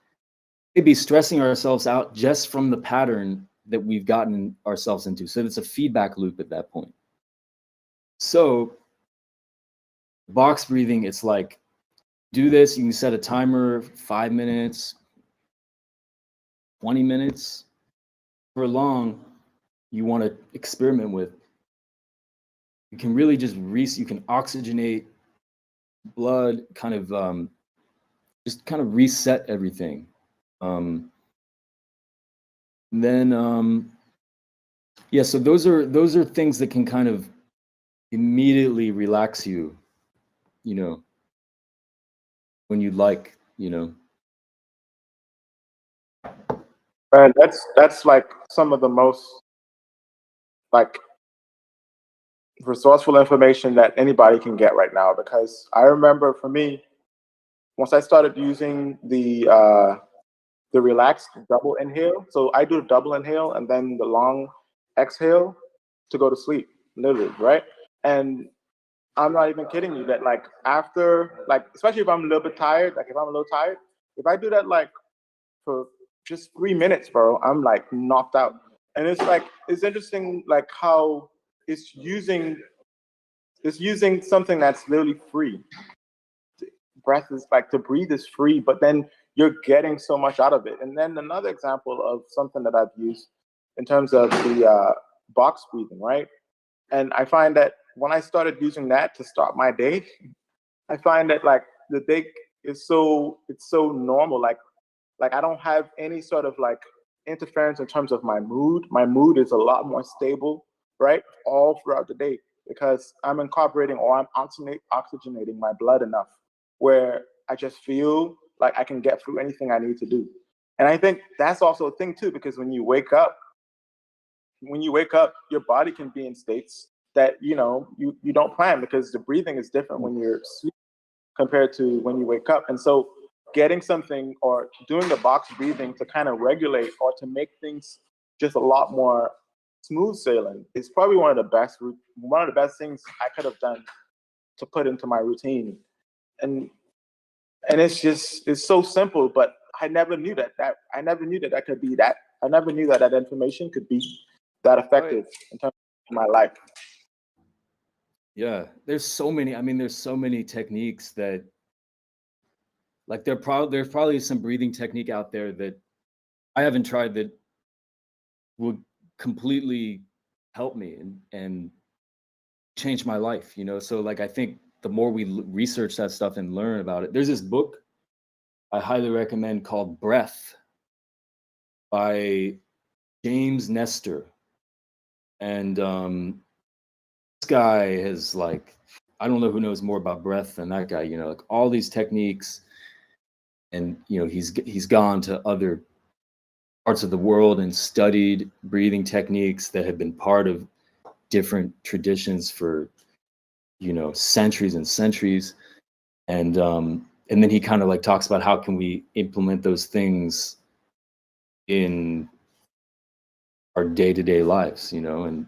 Maybe stressing ourselves out just from the pattern that we've gotten ourselves into. So it's a feedback loop at that point. So box breathing, it's like, do this. You can set a timer, 5 minutes, 20 minutes, for long you want to experiment with. You can really just you can oxygenate blood, kind of just kind of reset everything. Yeah, so those are things that can kind of immediately relax you, when you'd like, And that's like some of the most like resourceful information that anybody can get right now, because I remember for me, once I started using the relaxed double inhale, so I do a double inhale and then the long exhale to go to sleep, literally, right? And I'm not even kidding you that like after, like, especially if I'm a little bit tired, like if I'm a little tired, if I do that like for just 3 minutes, bro, I'm like knocked out. And it's like, it's interesting like how it's using something that's literally free. Breath is like, to breathe is free, but then you're getting so much out of it. And then another example of something that I've used in terms of the box breathing, right? And I find that when I started using that to start my day, I find that like the day is it's so normal. Like I don't have any sort of like interference in terms of my mood. My mood is a lot more stable, right? All throughout the day, because I'm incorporating, or I'm oxygenating my blood enough where I just feel like I can get through anything I need to do. And I think that's also a thing too, because when you wake up, your body can be in states that you don't plan, because the breathing is different when you're asleep compared to when you wake up. And so getting something or doing the box breathing to kind of regulate or to make things just a lot more smooth sailing is probably one of the best things I could have done to put into my routine. And it's so simple, but I never knew that could be that. I never knew that information could be that effective in terms of my life. Yeah, there's so many techniques that, like, there's probably some breathing technique out there that I haven't tried that would completely help me and change my life, So like, I think the more we research that stuff and learn about it, there's this book I highly recommend called Breath by James Nestor. And this guy has, like, I don't know who knows more about breath than that guy, like all these techniques. And he's gone to other parts of the world and studied breathing techniques that have been part of different traditions for, you know, centuries and centuries. And then he kind of like talks about how can we implement those things in our day-to-day lives, you know, and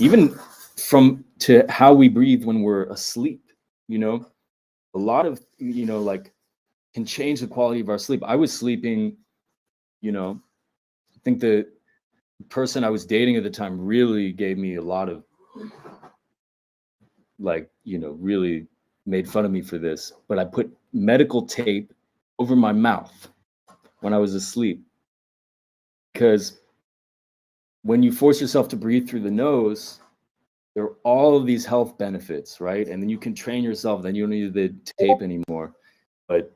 even from to how we breathe when we're asleep, you know, a lot of, you know, like can change the quality of our sleep. I was sleeping, you know, I think the person I was dating at the time really gave me a lot of, like, you know, really made fun of me for this, but I put medical tape over my mouth when I was asleep, because when you force yourself to breathe through the nose, there are all of these health benefits, right? And then you can train yourself, then you don't need the tape anymore. But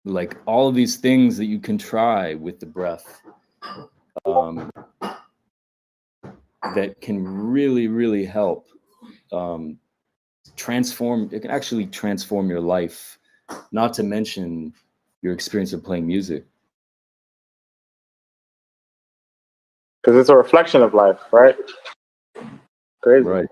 like all of these things that you can try with the breath, that can really, really help transform. It can actually transform your life, not to mention your experience of playing music. Because it's a reflection of life, right? Crazy. Right.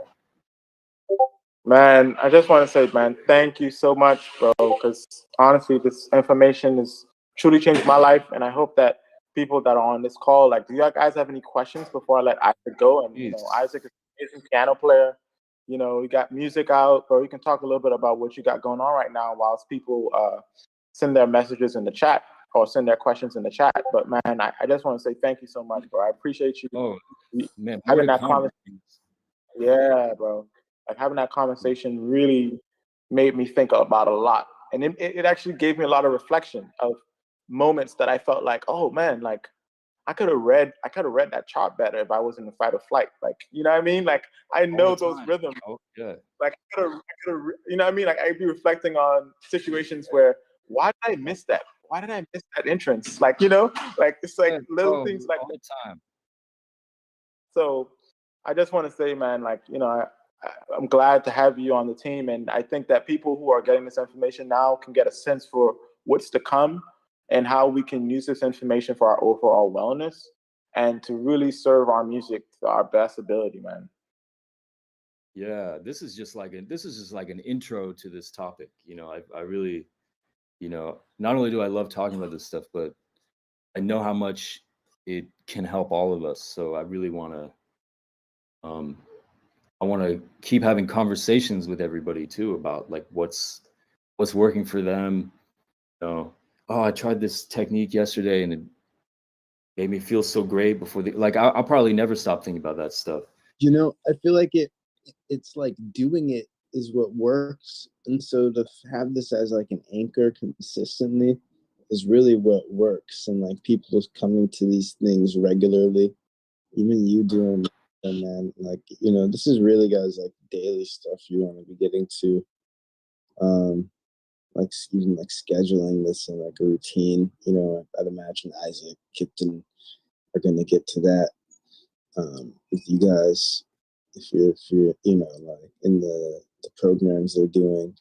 Man, I just want to say, man, thank you so much, bro. Because honestly, this information has truly changed my life, and I hope that people that are on this call, like, do you guys have any questions before I let Isaac go? And you know, Jeez. Isaac is an amazing piano player. You know, you got music out, bro. You can talk a little bit about what you got going on right now, whilst people send their messages in the chat or send their questions in the chat. But man, I just want to say thank you so much, bro. I appreciate you Oh man, more having to that come. conversation. Yeah, bro. Like having that conversation really made me think about a lot. And it actually gave me a lot of reflection of moments that I felt like, oh man, like I could have read that chart better if I was in the fight or flight. Like, you know what I mean? Like I All know the those time. rhythms. Oh yeah. Like I could have, you know what I mean? Like I'd be reflecting on situations where why did I miss that? Why did I miss that entrance? Like, you know, like it's like Yeah, little oh, things like all the time. so I just want to say, man, like, you know, I'm glad to have you on the team. And I think that people who are getting this information now can get a sense for what's to come and how we can use this information for our overall wellness and to really serve our music to our best ability, man. Yeah, this is just like an intro to this topic. You know, I really, you know, not only do I love talking about this stuff, but I know how much it can help all of us. So I really um I want to keep having conversations with everybody too about like what's working for them. You know, oh, I tried this technique yesterday and it made me feel so great before the like I'll probably never stop thinking about that stuff. You know, I feel like it's like doing it is what works, and so to have this as like an anchor consistently is really what works. And like people just coming to these things regularly, even you doing them, man, like, you know, this is really, guys, like daily stuff you want to be getting to. um like even like scheduling this in like a routine, you know. I'd imagine Isaac, Giveton are going to get to that with you guys, if you're, you know, like in the programs they're doing.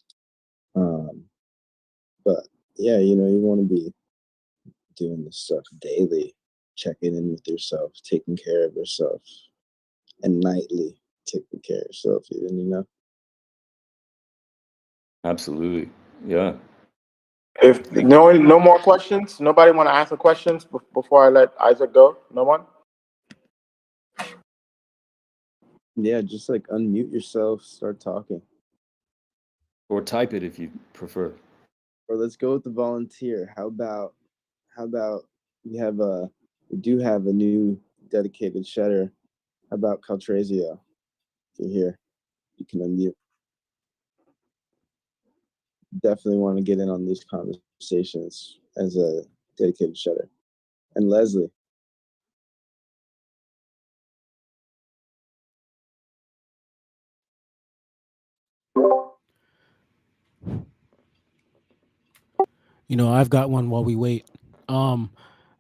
um but yeah, you know, you want to be doing this stuff daily, checking in with yourself, taking care of yourself, and nightly taking care of yourself, even, you know. Absolutely. Yeah. If no more questions, nobody want to ask the questions before I let Isaac go. No one. Yeah, just like unmute yourself, start talking. Or type it if you prefer. Or let's go with the volunteer. How about we do have a new dedicated shedder. How about Caltrazio? If you're here, you can unmute. Definitely want to get in on these conversations as a dedicated shedder. And Leslie. You know, I've got one while we wait. Um,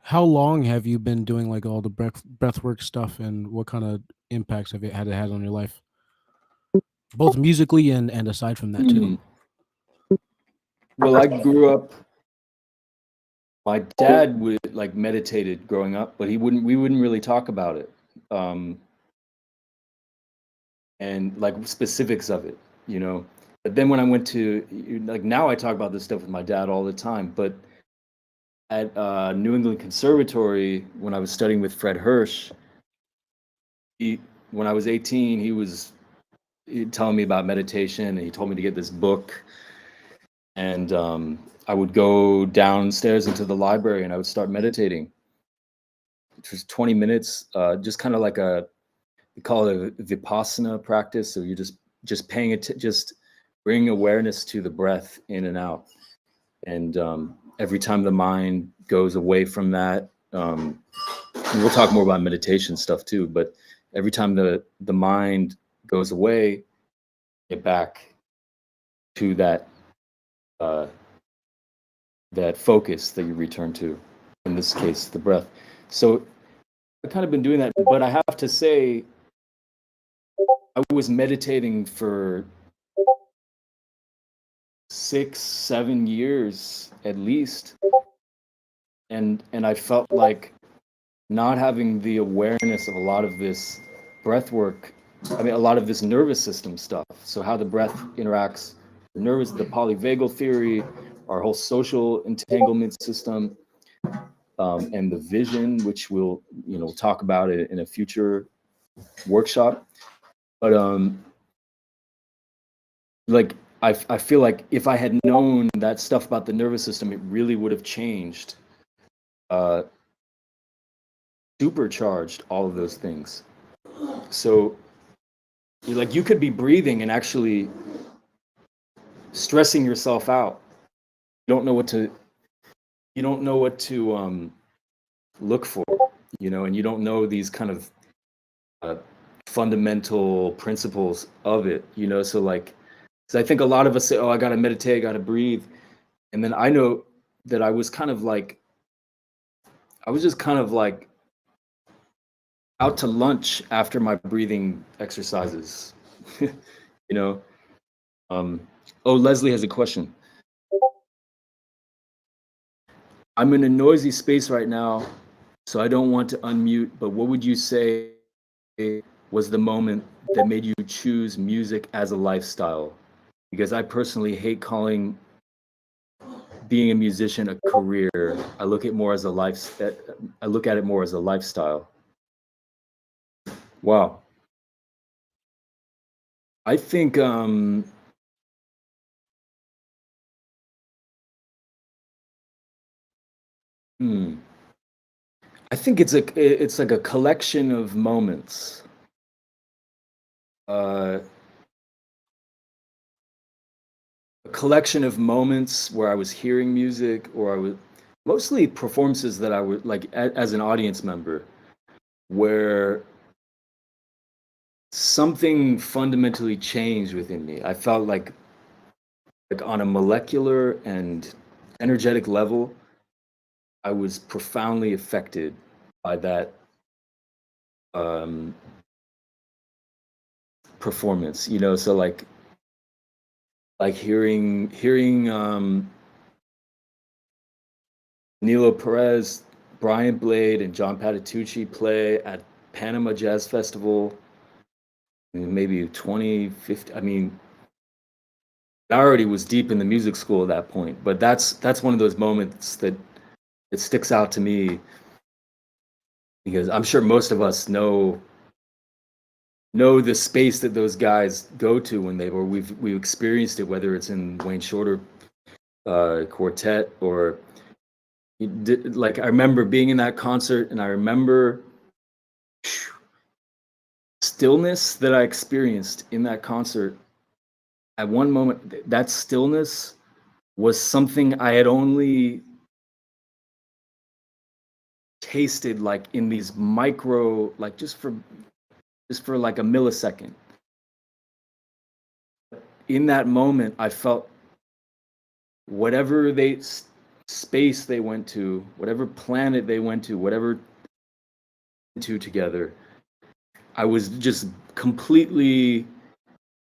how long have you been doing like all the breathwork stuff, and what kind of impacts have it had on your life, both musically and aside from that too? Well, I grew up My dad would like meditated growing up, but we wouldn't really talk about it. And like specifics of it, you know. But then when I went to like now I talk about this stuff with my dad all the time, but at New England Conservatory when I was studying with Fred Hirsch, when I was 18, he telling me about meditation, and he told me to get this book, and I would go downstairs into the library and I would start meditating. It was 20 minutes, just kind of like we call it a vipassana practice. So you're just paying it, just bringing awareness to the breath in and out. And every time the mind goes away from that, we'll talk more about meditation stuff too, but every time the mind goes away, get back to that that focus that you return to, in this case, the breath. So I've kind of been doing that, but I have to say, I was meditating for 6-7 years at least, and I felt like not having the awareness of a lot of this breath work, I mean a lot of this nervous system stuff, so how the breath interacts, the polyvagal theory, our whole social entanglement system, and the vision, which we'll talk about it in a future workshop. But like I feel like if I had known that stuff about the nervous system, it really would have changed, supercharged all of those things. So you could be breathing and actually stressing yourself out. You don't know what to look for, and you don't know these kind of fundamental principles of it, so like, so I think a lot of us say, oh, I gotta meditate, I gotta breathe. And then I know that I was just kind of like out to lunch after my breathing exercises. Oh, Leslie has a question. I'm in a noisy space right now, so I don't want to unmute, but what would you say was the moment that made you choose music as a lifestyle? Because I personally hate calling being a musician a career. I look at it more as a lifestyle. Wow. I think I think it's like a collection of moments. A collection of moments where I was hearing music, or I was mostly performances that I would like as an audience member, where something fundamentally changed within me. I felt like on a molecular and energetic level, I was profoundly affected by that performance. So like hearing Nilo Perez, Brian Blade, and John Patitucci play at Panama Jazz Festival in maybe 2015. I mean, I already was deep in the music school at that point, but that's one of those moments that it sticks out to me, because I'm sure most of us know the space that those guys go to when we've experienced it, whether it's in Wayne Shorter quartet, or like I remember being in that concert, and I remember stillness that I experienced in that concert. At one moment, that stillness was something I had only tasted like in these micro, like just for like a millisecond. In that moment, I felt whatever space they went to, whatever planet they went to, whatever together, I was just completely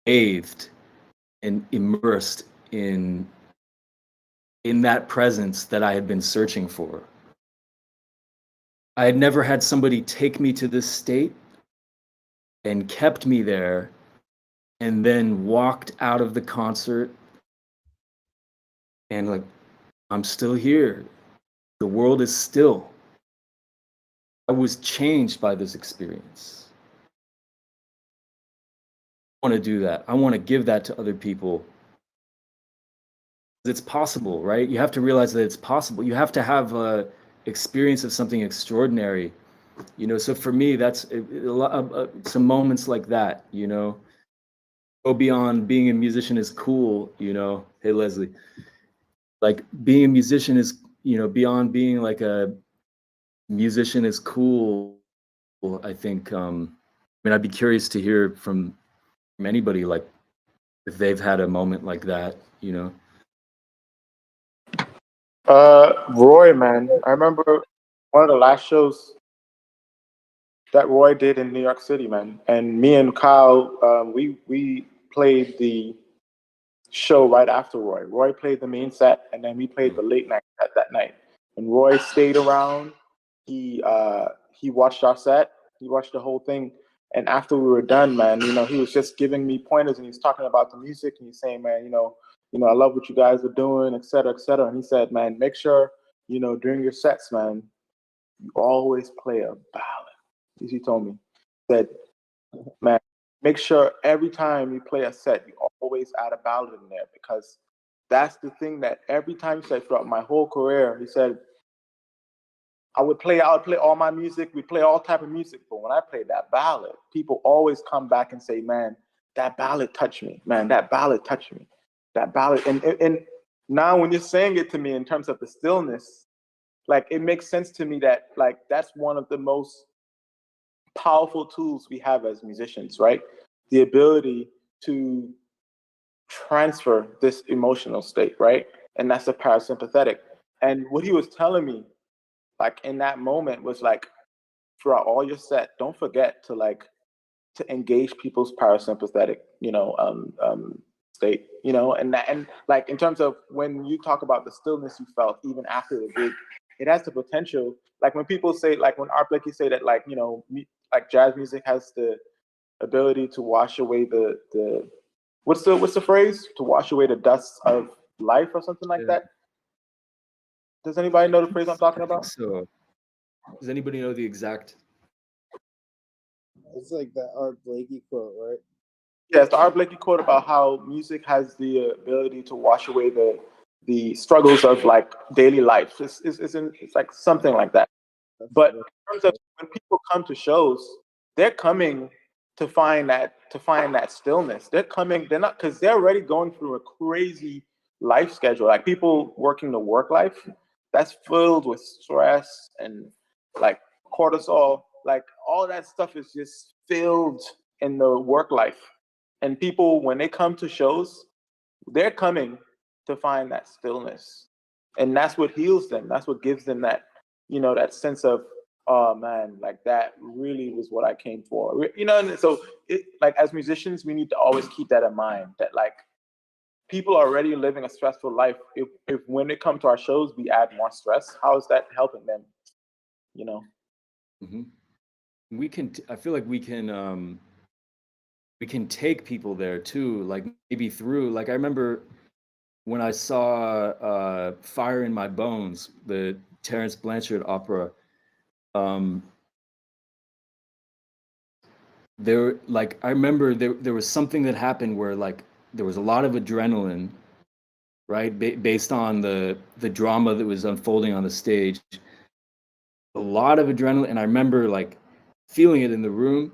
bathed and immersed in in that presence that I had been searching for. I had never had somebody take me to this state and kept me there and then walked out of the concert and like, I'm still here. The world is still. I was changed by this experience. I want to do that. I want to give that to other people. It's possible, right? You have to realize that it's possible. You have to have a experience of something extraordinary, you know. So for me, that's some moments like that, you know. Go beyond being a musician is cool, you know. Hey Leslie, like being a musician is, you know, beyond being like a musician is cool. I think. I mean, I'd be curious to hear from anybody, like if they've had a moment like that, you know. Roy, man, I remember one of the last shows that Roy did in New York City, man. And me and Kyle, we played the show right after Roy. Roy played the main set, and then we played the late night set that night. And Roy stayed around. He watched our set. He watched the whole thing. And after we were done, man, you know, he was just giving me pointers, and he was talking about the music, and he's saying, man, I love what you guys are doing, et cetera, et cetera. And he said, man, make sure, during your sets, man, you always play a ballad. As he told me, said, man, make sure every time you play a set, you always add a ballad in there, because that's the thing that every time, he said, throughout my whole career, he said, I would play all my music, we play all type of music, but when I play that ballad, people always come back and say, man, that ballad touched me, man, that ballad touched me, that ballad. And now when you're saying it to me in terms of the stillness, like it makes sense to me that like that's one of the most powerful tools we have as musicians, right? The ability to transfer this emotional state, right? And that's the parasympathetic. And what he was telling me, like in that moment, was like, throughout all your set, don't forget to engage people's parasympathetic, state, and like in terms of when you talk about the stillness you felt even after the gig, it has the potential. Like when people say, like when Art Blakey say that, like like jazz music has the ability to wash away the what's the phrase, to wash away the dust of life or something like Yeah. that. Does anybody know the phrase I'm talking I think about? so. Does anybody know the exact? It's like that Art Blakey quote, right? Yes, the Art Blakey quote about how music has the ability to wash away the struggles of like daily life. It's like something like that. But in terms of when people come to shows, they're coming to find that stillness. They're not, because they're already going through a crazy life schedule. Like people working the work life, that's filled with stress and like cortisol. Like all that stuff is just filled in the work life. And people, when they come to shows, they're coming to find that stillness. And that's what heals them. That's what gives them that, that sense of, oh man, like that really was what I came for. And so like as musicians, we need to always keep that in mind, that like people are already living a stressful life. If when they come to our shows, we add more stress, how is that helping them? Mm-hmm. I feel like we can take people there too, like maybe through, like I remember when I saw Fire in My Bones, the Terence Blanchard opera. um there, like I remember there was something that happened where like there was a lot of adrenaline, right? Based on the drama that was unfolding on the stage, a lot of adrenaline, and I remember like feeling it in the room.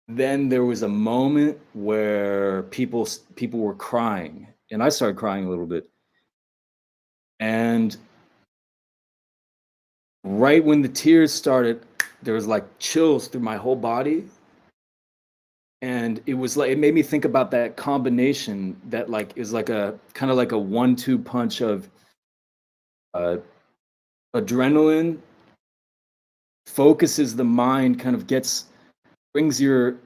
Then there was a moment where people were crying, and I started crying a little bit. And right when the tears started, there was like chills through my whole body. And it was like, it made me think about that combination that like is like a kind of like a 1-2 punch of uh, adrenaline, focuses the mind, kind of brings your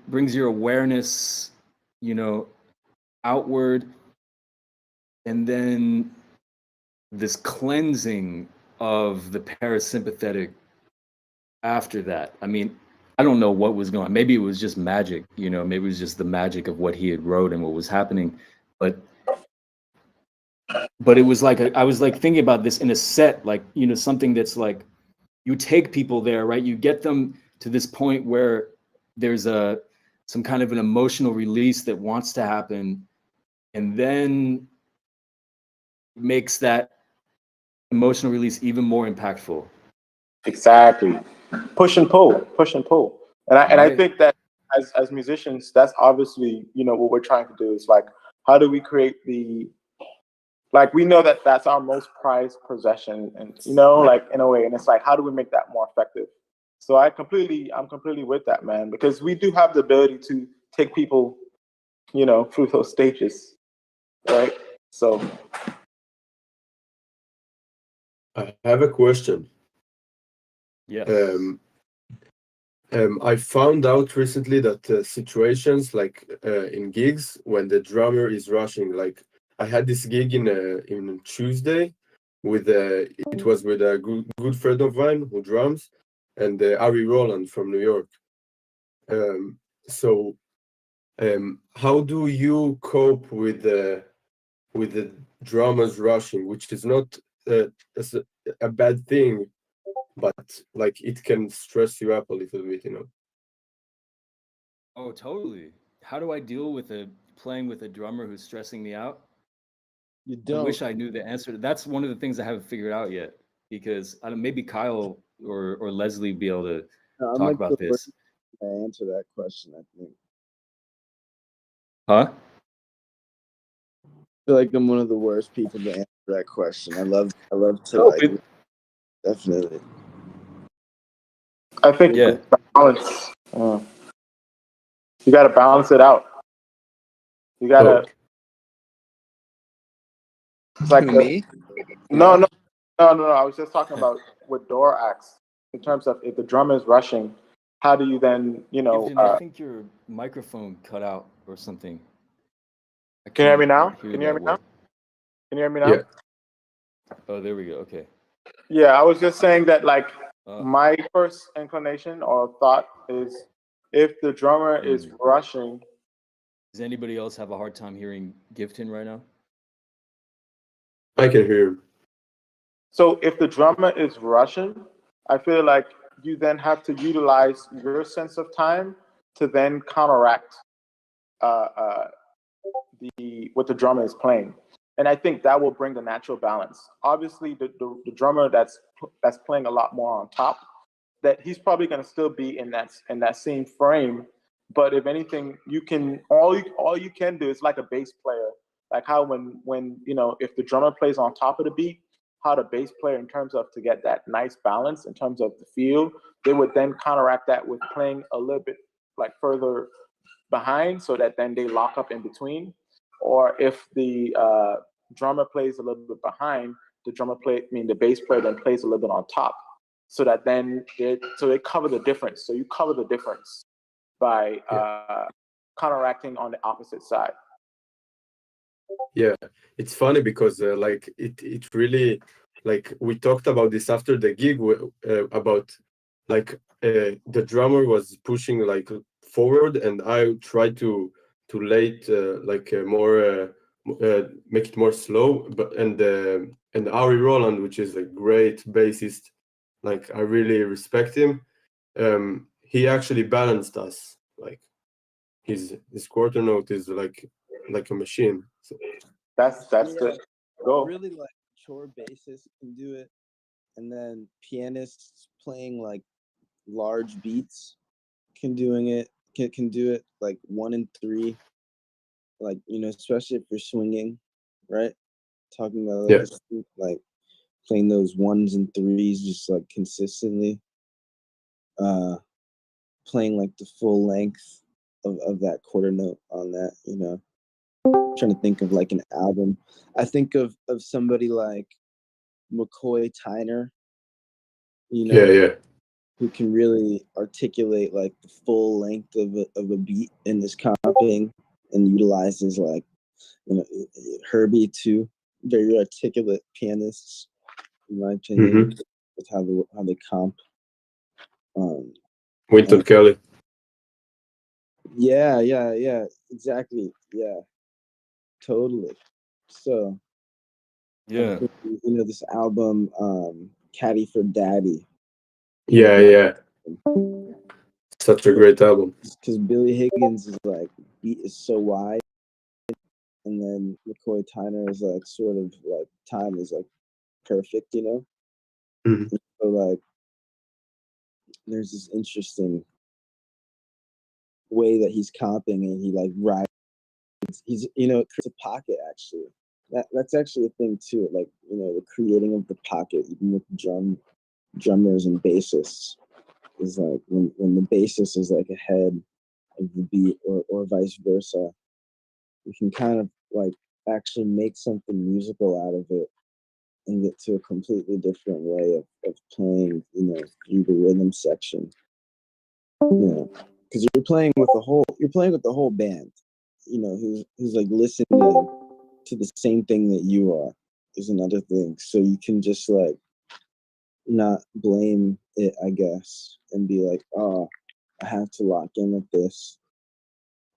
awareness, you know, outward. And then this cleansing of the parasympathetic after that. I mean, I don't know what was going on. Maybe it was just magic, maybe it was just the magic of what he had wrote and what was happening. But it was like I was like thinking about this in a set, like, something that's like you take people there, right? You get them to this point where there's some kind of an emotional release that wants to happen, and then makes that emotional release even more impactful. Exactly. Push and pull, push and pull. And I think that as musicians, that's obviously, what we're trying to do is like, how do we create like, we know that that's our most prized possession, and like, in a way, and it's like, how do we make that more effective? So I'm completely with that, man, because we do have the ability to take people, through those stages, right? So I have a question. Yes. I found out recently that situations like in gigs when the drummer is rushing, like I had this gig in Tuesday with it was with a good friend of mine who drums, and Ari Roland from New York. So how do you cope with the drummers rushing, which is not as a bad thing, but like it can stress you up a little bit, Oh, totally. How do I deal with playing with a drummer who's stressing me out? You I don't. wish I knew the answer. That's one of the things I haven't figured out yet, because I don't, maybe Kyle or Leslie be able to I'm talk like the about worst this. to answer that question. I think. Huh? I feel like I'm one of the worst people to answer that question. I love to No, like it- definitely. I think Yeah. balance. You got to balance it out. You got to. Oh, It's like Me? no, no, no, no, no. I was just talking about with door acts in terms of if the drummer is rushing, how do you then, Giveton, I think your microphone cut out or something. I can you hear can't me now? hear Can you hear me that now? well. Can you hear me now? yeah. Oh, there we go. Okay. Yeah, I was just saying that, like, Uh, my first inclination or thought is if the drummer is mm. rushing, Does anybody else have a hard time hearing Giveton right now? I can hear him. so if the drummer is rushing, I feel like you then have to utilize your sense of time to then counteract uh, uh, what the drummer is playing, and I think that will bring the natural balance. Obviously, the drummer that's playing a lot more on top, that he's probably going to still be in that same frame. But if anything, you can all you can do is like a bass player, like how when if the drummer plays on top of the beat, how the bass player in terms of to get that nice balance in terms of the feel, they would then counteract that with playing a little bit like further behind so that then they lock up in between. Or if the drummer plays a little bit behind, the bass player then plays a little bit on top, so that then they cover the difference. So you cover the difference by Yeah. counteracting on the opposite side. Yeah, it's funny because like it really, like we talked about this after the gig about like the drummer was pushing like forward, and I tried to lay it like more make it more slow. But and Ari Roland, which is a great bassist, like I really respect him. He actually balanced us. Like his quarter note is like a machine. So, That's Yeah, the goal. really like chore bassists can do it, and then pianists playing like large beats can do it like 1 and 3, like especially if you're swinging, right? Talking about like yeah. like playing those 1s and 3s just like consistently, uh, playing like the full length of that quarter note on that. Trying to think of like an album. I think of somebody like McCoy Tyner, Yeah, yeah, who can really articulate like the full length of a beat in this comping and utilizes like Herbie too. very articulate pianists, in my Mm-hmm. opinion, with how they comp. Wynton Kelly. Yeah, exactly. Yeah, totally. So I Yeah. think, this album, Caddy for Daddy, Yeah, yeah. Such a great album. because Billy Higgins is like, beat is so wide, and then McCoy Tyner is like sort of like time is like perfect, Mhm. So like there's this interesting way that he's comping, and he like rides. He's it creates a pocket actually. That's actually a thing too. Like the creating of the pocket, even with drummers and bassists, is like when the bassist is like ahead of the beat, or vice versa. You can kind of like actually make something musical out of it and get to a completely different way of playing, through the rhythm section. Because you're playing with the whole band, who's like listening to the same thing that you are, is another thing. So you can just like not blame it, I guess, and be like, oh, I have to lock in with this.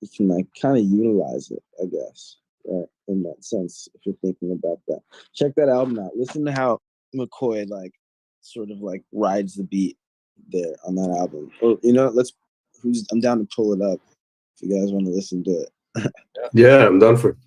You can like kind of utilize it, I guess, right? In that sense, if you're thinking about that, check that album out. Listen to how McCoy like sort of like rides the beat there on that album. Or I'm down to pull it up if you guys want to listen to it. Yeah, I'm done for it.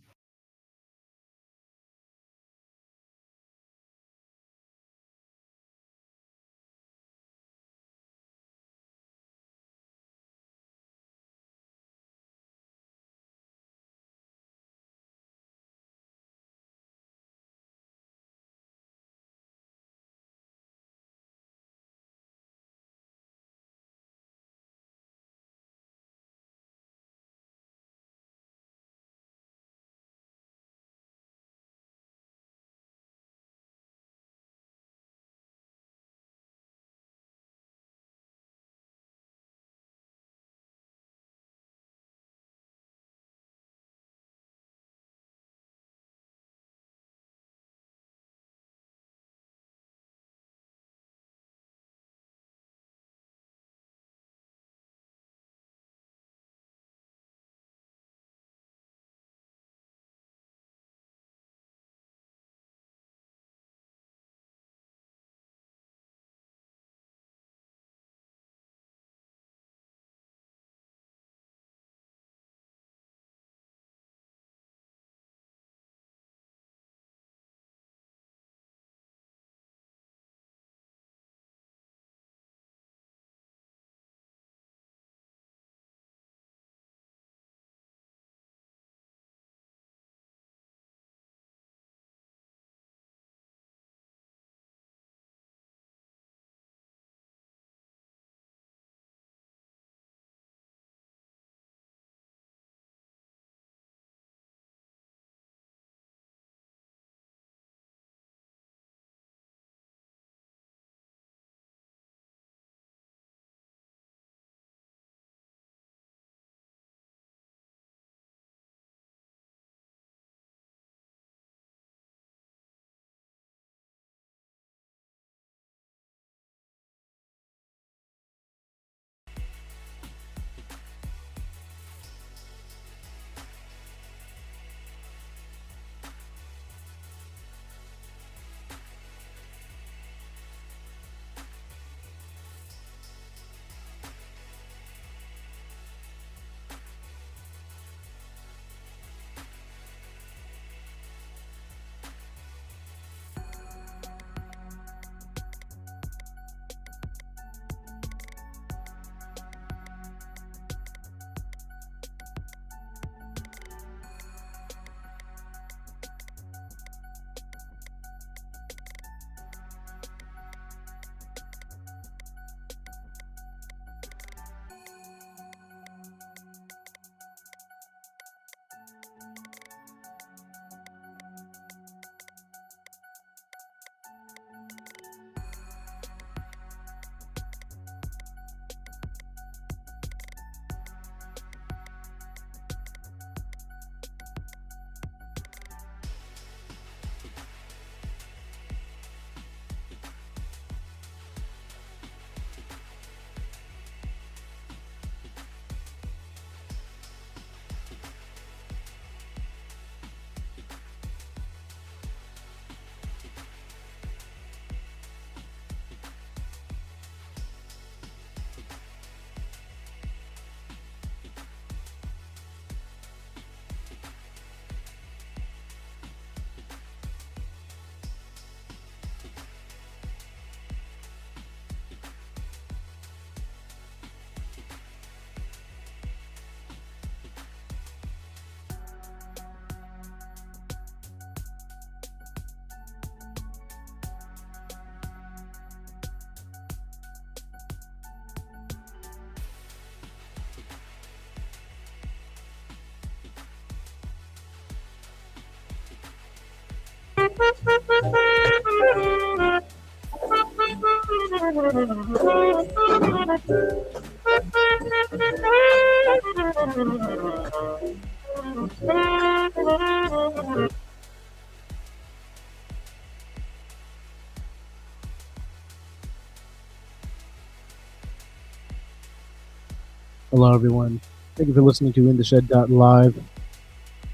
Hello, everyone. Thank you for listening to In the Shed Live.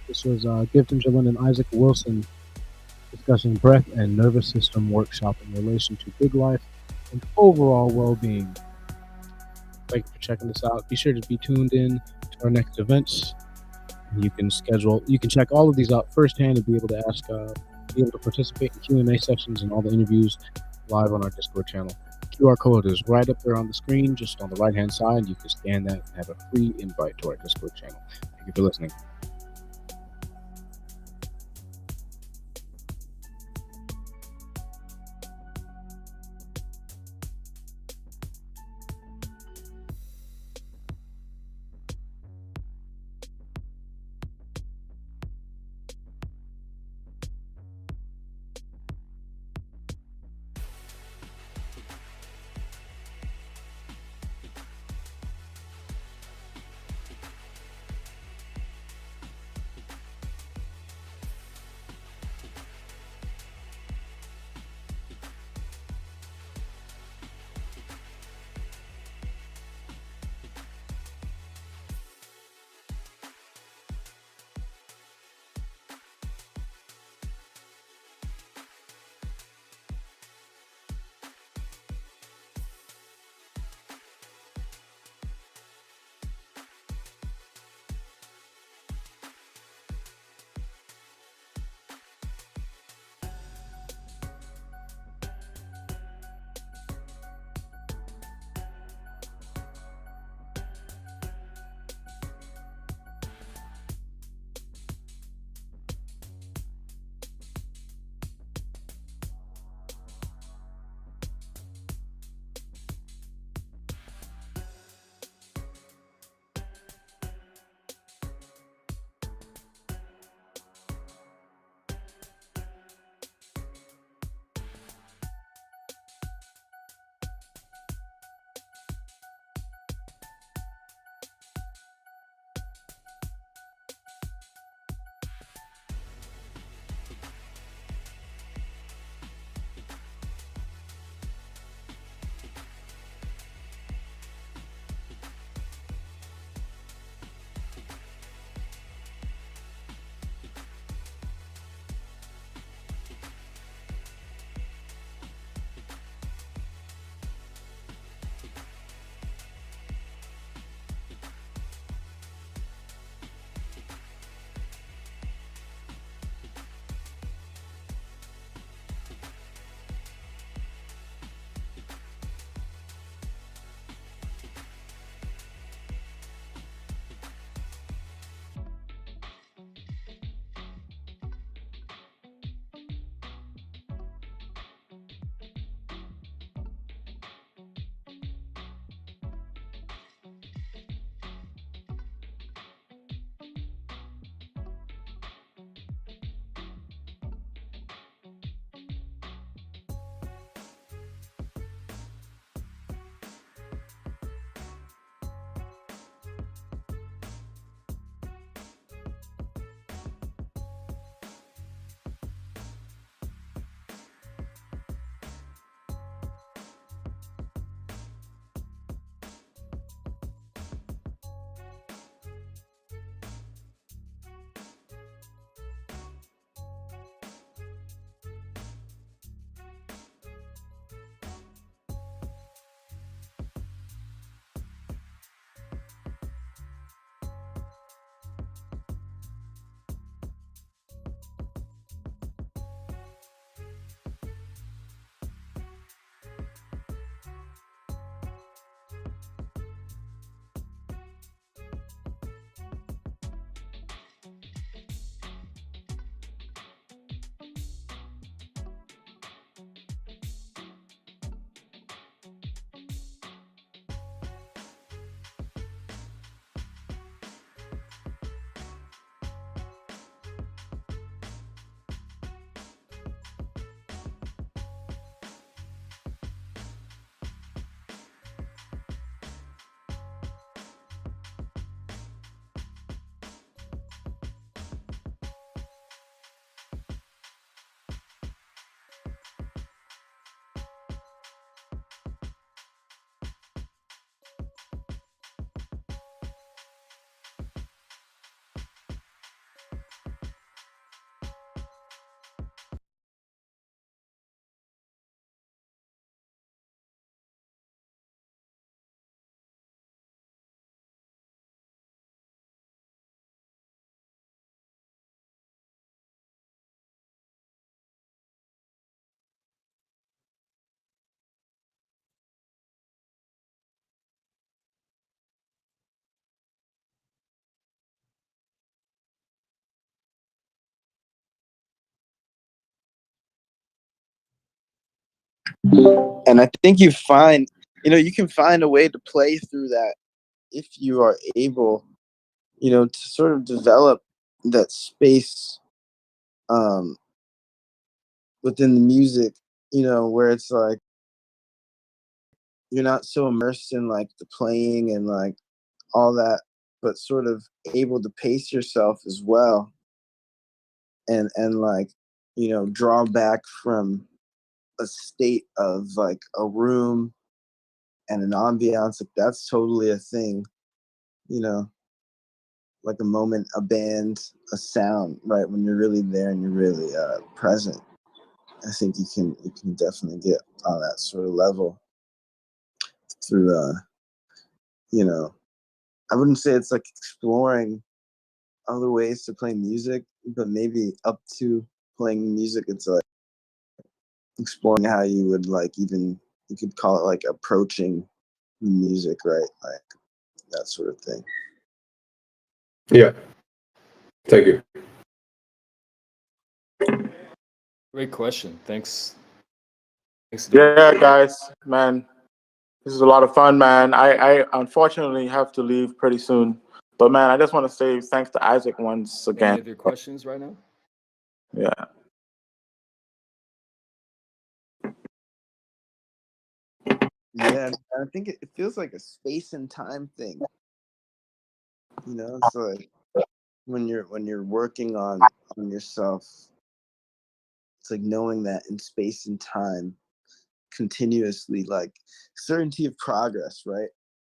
This was Giveton, Gelin, and Isaac Wilson discussing breath and nervous system workshop in relation to big life and overall well-being. Thank you for checking this out. Be sure to be tuned in to our next events. You can check all of these out firsthand and be able to ask, be able to participate in Q&A sessions and all the interviews live on our Discord channel. QR code is right up there on the screen, just on the right-hand side. You can scan that and have a free invite to our Discord channel. Thank you for listening. And I think you can find a way to play through that if you are able, to sort of develop that space within the music, where it's like you're not so immersed in like the playing and like all that, but sort of able to pace yourself as well, and like draw back from a state of like a room and an ambiance. Like that's totally a thing, like a moment, a band, a sound, right? When you're really there and you're really present, I think you can definitely get on that sort of level through I wouldn't say it's like exploring other ways to play music, but maybe up to playing music, it's like exploring how you would like, even you could call it like approaching music, right? Like that sort of thing. Yeah. Thank you. Great question. Thanks. Thanks. Yeah, guys, man, this is a lot of fun, man. I unfortunately have to leave pretty soon, but man, I just want to say thanks to Isaac once Any again. of your questions right now? Yeah. Yeah, I think it feels like a space and time thing. It's like when you're working on yourself, it's like knowing that in space and time, continuously, like certainty of progress, right?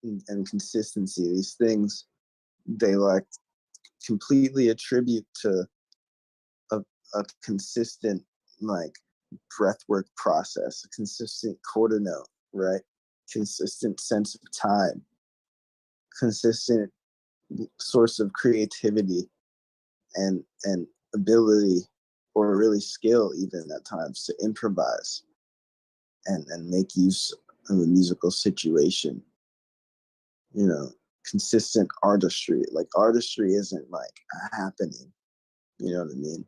And consistency. These things, they like completely attribute to a consistent like breathwork process, a consistent quarter note, right? Consistent sense of time, consistent source of creativity and ability, or really skill even at times, to improvise and make use of a musical situation. Consistent artistry. Like artistry isn't like a happening, you know what I mean?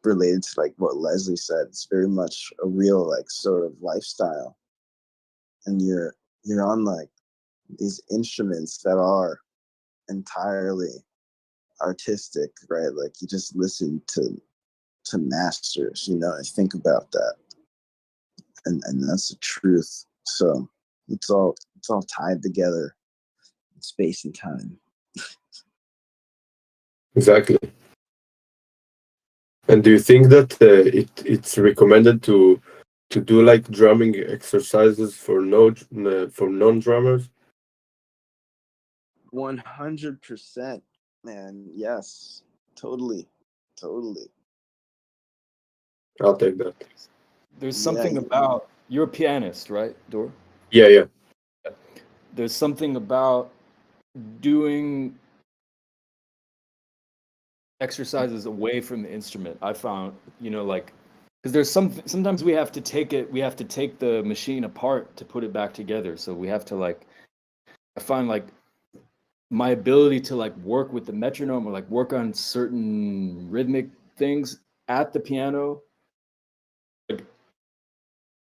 Related to like what Leslie said, it's very much a real like sort of lifestyle. And you're on like these instruments that are entirely artistic, right? Like you just listen to masters, I think about that. And that's the truth. So it's all tied together in space and time. Exactly. And do you think that it's recommended to do like drumming exercises for for non-drummers? 100%, man. Yes, totally. I'll take that. There's Yeah, something about, you're a pianist, right, Dor? Yeah, yeah. There's something about doing exercises away from the instrument. I found, like, because sometimes we have to take the machine apart to put it back together. So we have to like, I find like my ability to like work with the metronome or like work on certain rhythmic things at the piano, like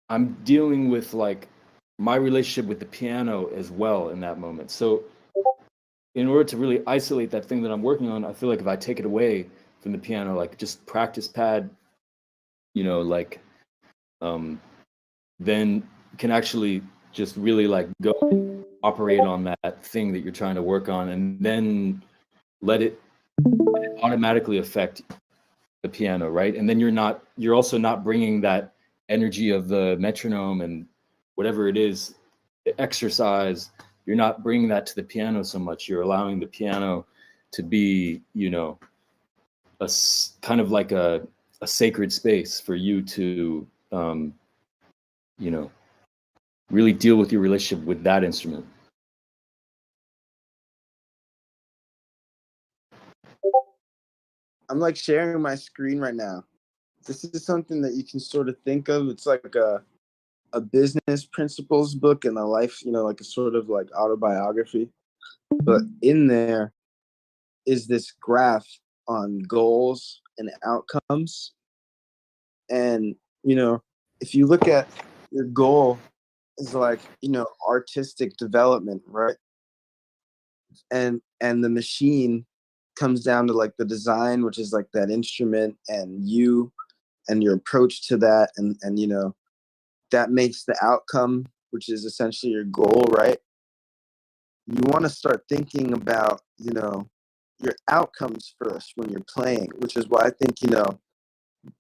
I'm dealing with like my relationship with the piano as well in that moment. So in order to really isolate that thing that I'm working on, I feel like if I take it away from the piano, like just practice pad, like then can actually just really like go operate on that thing that you're trying to work on, and then let it automatically affect the piano, right? And then you're also not bringing that energy of the metronome and whatever it is, the exercise, you're not bringing that to the piano so much. You're allowing the piano to be, kind of like a sacred space for you to, really deal with your relationship with that instrument. I'm like sharing my screen right now. This is something that you can sort of think of. It's like a business principles book and a life, like a sort of like autobiography. But in there is this graph on goals and outcomes. And, if you look at your goal is like, artistic development, right? And the machine comes down to like the design, which is like that instrument, and you and your approach to that, and that makes the outcome, which is essentially your goal, right? You want to start thinking about, your outcomes first when you're playing, which is why I think,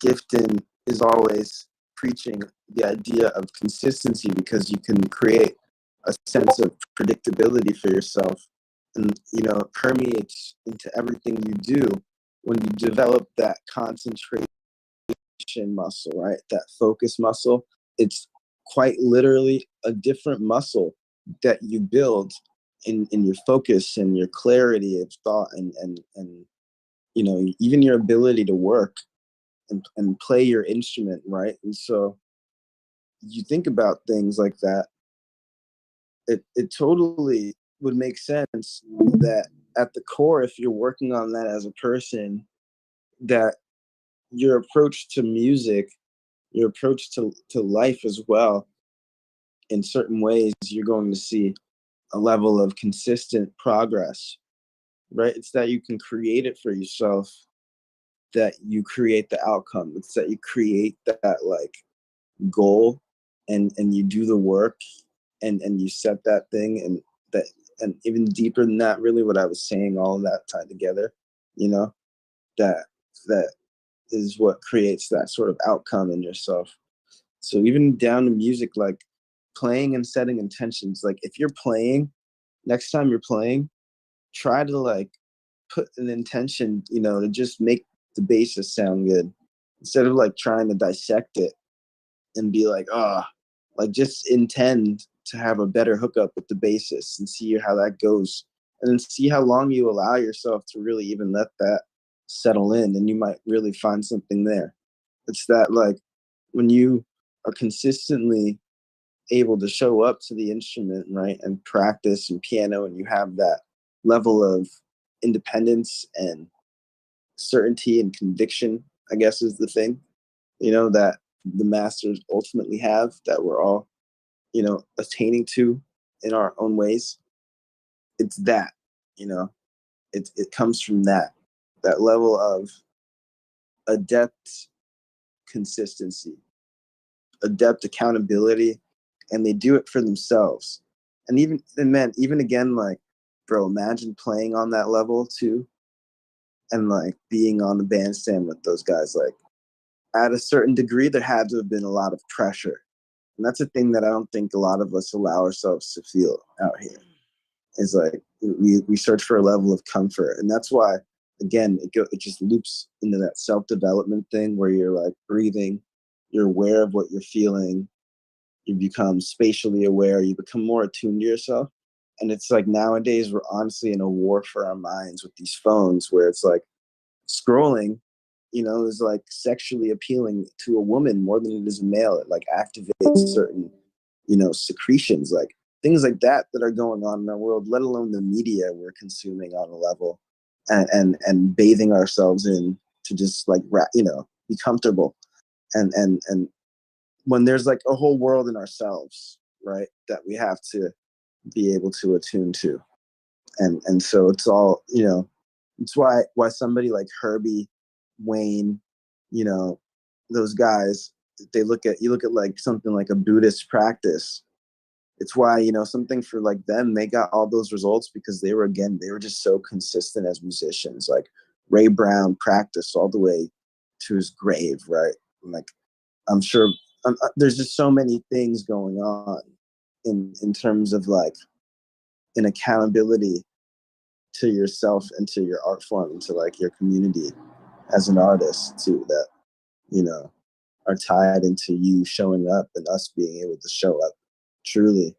Giveton is always preaching the idea of consistency, because you can create a sense of predictability for yourself, and it permeates into everything you do when you develop that concentration muscle, right? That focus muscle. It's quite literally a different muscle that you build in your focus and your clarity of thought, and even your ability to work and play your instrument, right? And so you think about things like that, it totally would make sense that at the core, if you're working on that as a person, that your approach to music, your approach to life as well, in certain ways, you're going to see a level of consistent progress, right? It's that you can create it for yourself, that you create the outcome. It's that you create that like goal, and you do the work, and you set that thing, and that, and even deeper than that, really what I was saying, all of that tied together, that that is what creates that sort of outcome in yourself. So even down to music, like playing and setting intentions, like if you're playing, next time you're playing, try to like put an intention, to just make the basis sound good, instead of like trying to dissect it and be like, like just intend to have a better hookup with the basis and see how that goes, and then see how long you allow yourself to really even let that settle in, and you might really find something there. It's that like when you are consistently able to show up to the instrument, right, and practice and piano, and you have that level of independence and certainty and conviction, I guess is the thing, that the masters ultimately have, that we're all, attaining to in our own ways. It's that, it comes from that level of adept consistency, adept accountability, and they do it for themselves. And man, even again, like, bro, imagine playing on that level too, and like being on the bandstand with those guys. Like, at a certain degree, there had to have been a lot of pressure, and that's a thing that I don't think a lot of us allow ourselves to feel out here. Is like we search for a level of comfort, and that's why, again, it just loops into that self-development thing where you're like breathing, you're aware of what you're feeling, you become spatially aware, you become more attuned to yourself. And it's like nowadays we're honestly in a war for our minds with these phones, where it's like scrolling, is like sexually appealing to a woman more than it is a male. It like activates certain, secretions, like things like that are going on in our world, let alone the media we're consuming on a level, and bathing ourselves in to just like be comfortable, and when there's like a whole world in ourselves, right, that we have to be able to attune to. And so it's all, it's why somebody like Herbie, Wayne, those guys, you look at like something like a Buddhist practice. It's why, something for like them, they got all those results because they were just so consistent as musicians. Like Ray Brown practiced all the way to his grave, right? And like, I'm sure there's just so many things going on in terms of like an accountability to yourself and to your art form and to like your community as an artist too, that are tied into you showing up and us being able to show up truly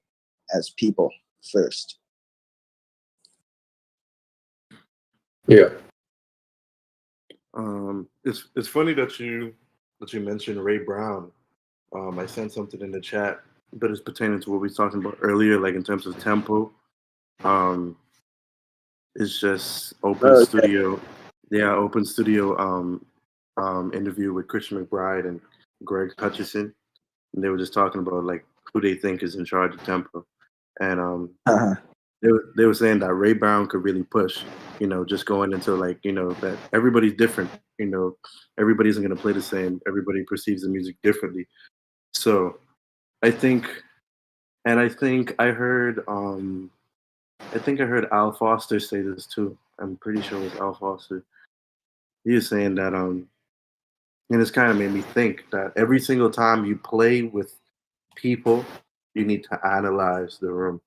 as people first. Yeah. It's funny that you mentioned Ray Brown. I sent something in the chat, but it's pertaining to what we were talking about earlier, like in terms of tempo. It's just Open Studio. Yeah, Open Studio interview with Christian McBride and Greg Hutchison. and they were just talking about like who they think is in charge of tempo, and Uh-huh. they were saying that Ray Brown could really push, just going into like, that everybody's different, everybody isn't going to play the same. Everybody perceives the music differently. So I think, and I think I heard Al Foster say this too. I'm pretty sure it was Al Foster. He was saying that, and it's kind of made me think that every single time you play with people, you need to analyze the room.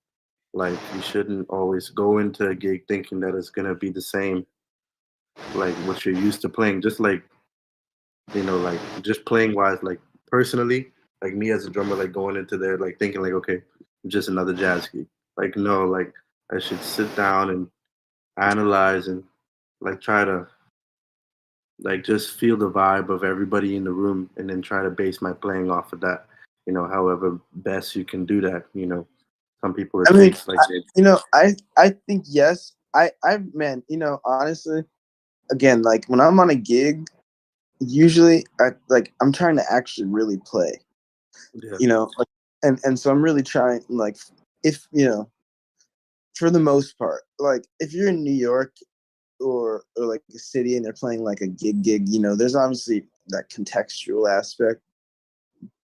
Like you shouldn't always go into a gig thinking that it's gonna be the same, like what you're used to playing. Just like like just playing wise, like personally, like me as a drummer, like going into there, like thinking like, okay, just another jazz gig. Like no, like I should sit down and analyze and like try to like just feel the vibe of everybody in the room and then try to base my playing off of that. However best you can do that. Some people it I mean, takes like I think yes. Man, honestly, again, like when I'm on a gig, usually I'm trying to actually really play. yeah, Like, and so I'm really trying, like, if for the most part, like if you're in New York or like a city and they're playing like a gig, there's obviously that contextual aspect.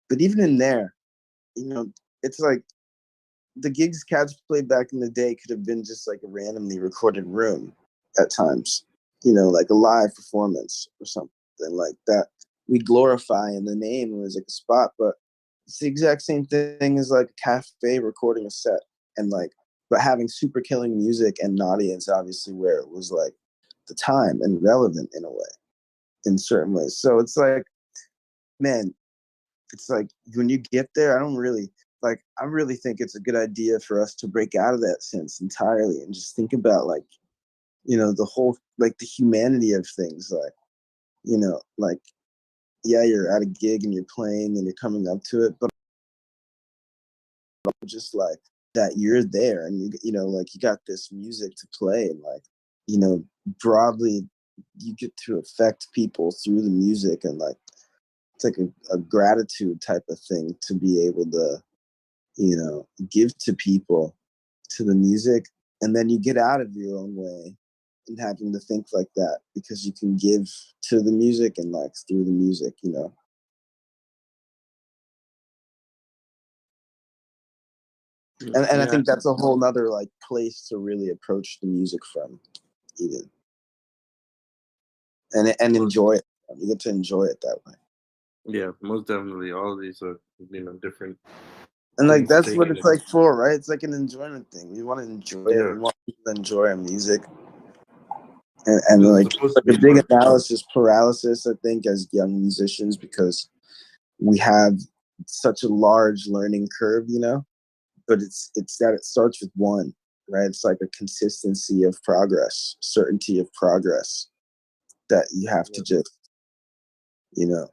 But even in there, it's like the gigs cats played back in the day could have been just like a randomly recorded room at times, like a live performance or something like that. We glorify in the name it was like a spot, but it's the exact same thing as like a cafe recording a set and like, but having super killing music and an audience, obviously, where it was like the time and relevant in a way, in certain ways. So it's like, man, it's like when you get there, I really think it's a good idea for us to break out of that sense entirely and just think about like, the whole, like the humanity of things. Like, like, yeah, you're at a gig and you're playing and you're coming up to it, but just like that you're there and like you got this music to play and like, broadly you get to affect people through the music and like it's like a gratitude type of thing to be able to give to people, to the music, and then you get out of your own way and having to think like that because you can give to the music and like through the music. And I yeah, think that's a whole nother like place to really approach the music from, even, and enjoy it. You get to enjoy it that way. yeah, most definitely. All of these are different And like things to that's take what in. it's like for, right? It's like an enjoyment thing. We want to enjoy it. Yeah, We want people to enjoy our music. And because like, it's supposed to like be a big fun. analysis paralysis, I think, as young musicians, because we have such a large learning curve, but it's that it starts with one, right? It's like a consistency of progress, certainty of progress that you have to you know,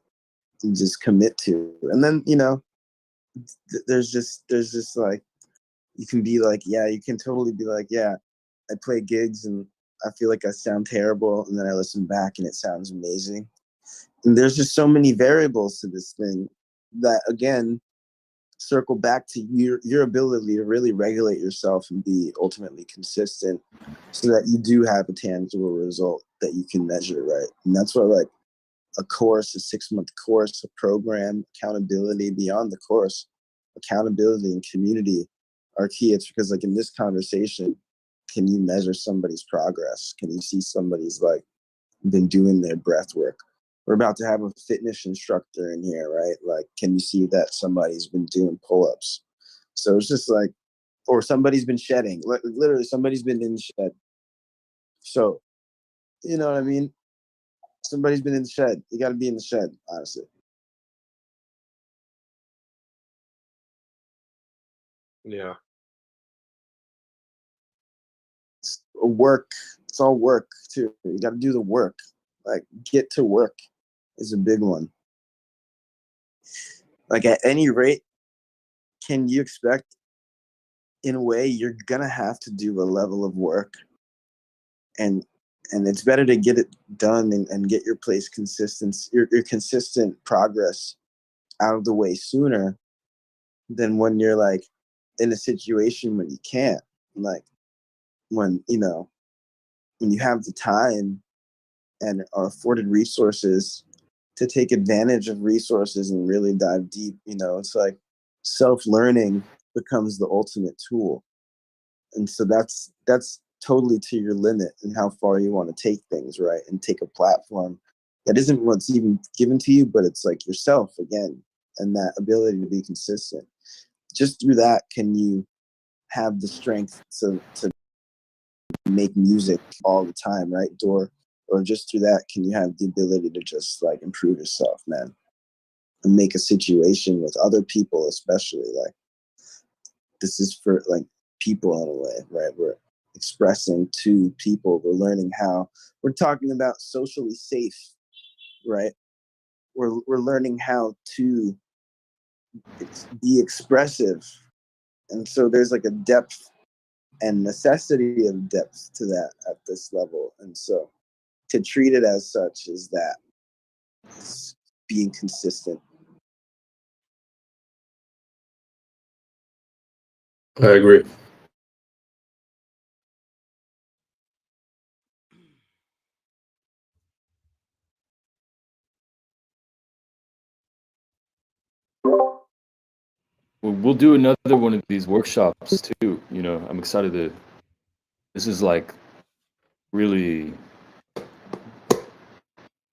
just commit to. And then, there's just like, you can be like, yeah, you can totally be like, yeah, I play gigs and I feel like I sound terrible. And then I listen back and it sounds amazing. And there's just so many variables to this thing that, again, circle back to your ability to really regulate yourself and be ultimately consistent so that you do have a tangible result that you can measure, right? And that's why, like, a course, a 6-month course, a program, accountability beyond the course, accountability and community are key. It's because, like, in this conversation, can you measure somebody's progress? Can you see somebody's like been doing their breath work? We're about to have a fitness instructor in here, right? Like, can you see that somebody's been doing pull-ups? So it's just like, or somebody's been shedding. Literally, somebody's been in the shed. So, you know what I mean? Somebody's been in the shed. You got to be in the shed, honestly. Yeah, It's work. It's all work too. You got to do the work. Like, get to work is a big one. Like, at any rate, can you expect, in a way, you're gonna have to do a level of work, and it's better to get it done and get your place consistent, your consistent progress out of the way sooner than when you're like in a situation when you can't. Like when, you know, when you have the time and are afforded resources to take advantage of resources and really dive deep, you know, it's like self-learning becomes the ultimate tool. And so that's totally to your limit and how far you want to take things, right? And take a platform that isn't what's even given to you, but it's like yourself again, and that ability to be consistent. Just through that can you have the strength to make music all the time, right? Or just through that can you have the ability to just like improve yourself, man, and make a situation with other people, especially like this is for like people in a way, right? We're expressing to people. We're learning how we're talking about socially safe, right? We're learning how to be expressive, and so there's like a depth and necessity of depth to that at this level, and so to treat it as such is that is being consistent. I agree. We'll do another one of these workshops too. You know, I'm excited to. This is like really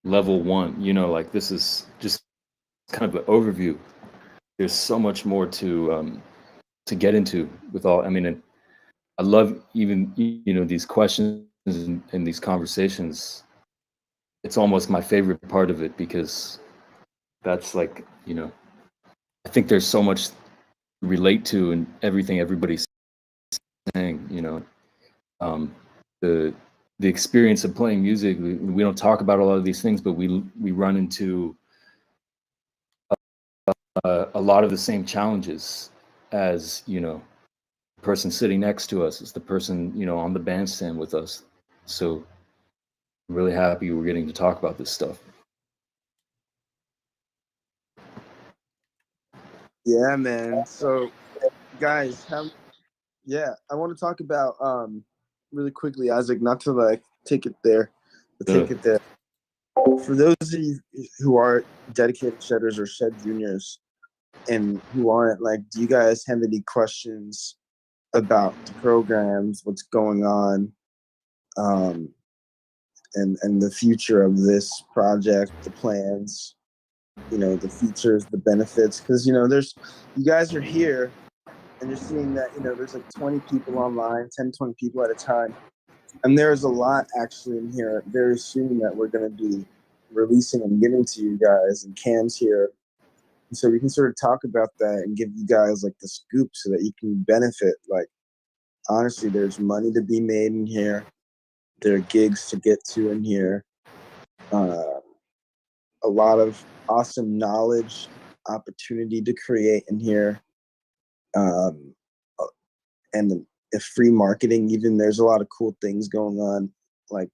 level one. You know, like this is just kind of an overview. There's so much more to get into with all. I mean, and I love even you know these questions and these conversations. It's almost my favorite part of it because that's like you know I think there's so much to relate to and everything everybody's saying. You know, um, the the experience of playing music. We don't talk about a lot of these things, but we run into a lot of the same challenges as you know the person sitting next to us, as the person you know on the bandstand with us. So I'm really happy we're getting to talk about this stuff. Yeah, man. So guys, yeah, I want to talk about really quickly, Isaac, not to like take it there, but take it there. For those of you who are dedicated shedders or shed juniors and who aren't, like, do you guys have any questions about the programs, what's going on, um, and the future of this project, the plans, you know, the features, the benefits? Because you know, you guys are here and you're seeing that, you know, there's like 20 people online, 10, 20 people at a time. And there's a lot actually in here very soon that we're going to be releasing and giving to you guys, and Cam's here. And so we can sort of talk about that and give you guys like the scoop so that you can benefit. Like, honestly, there's money to be made in here. There are gigs to get to in here. A lot of awesome knowledge, opportunity to create in here. Um, and if free marketing, even there's a lot of cool things going on like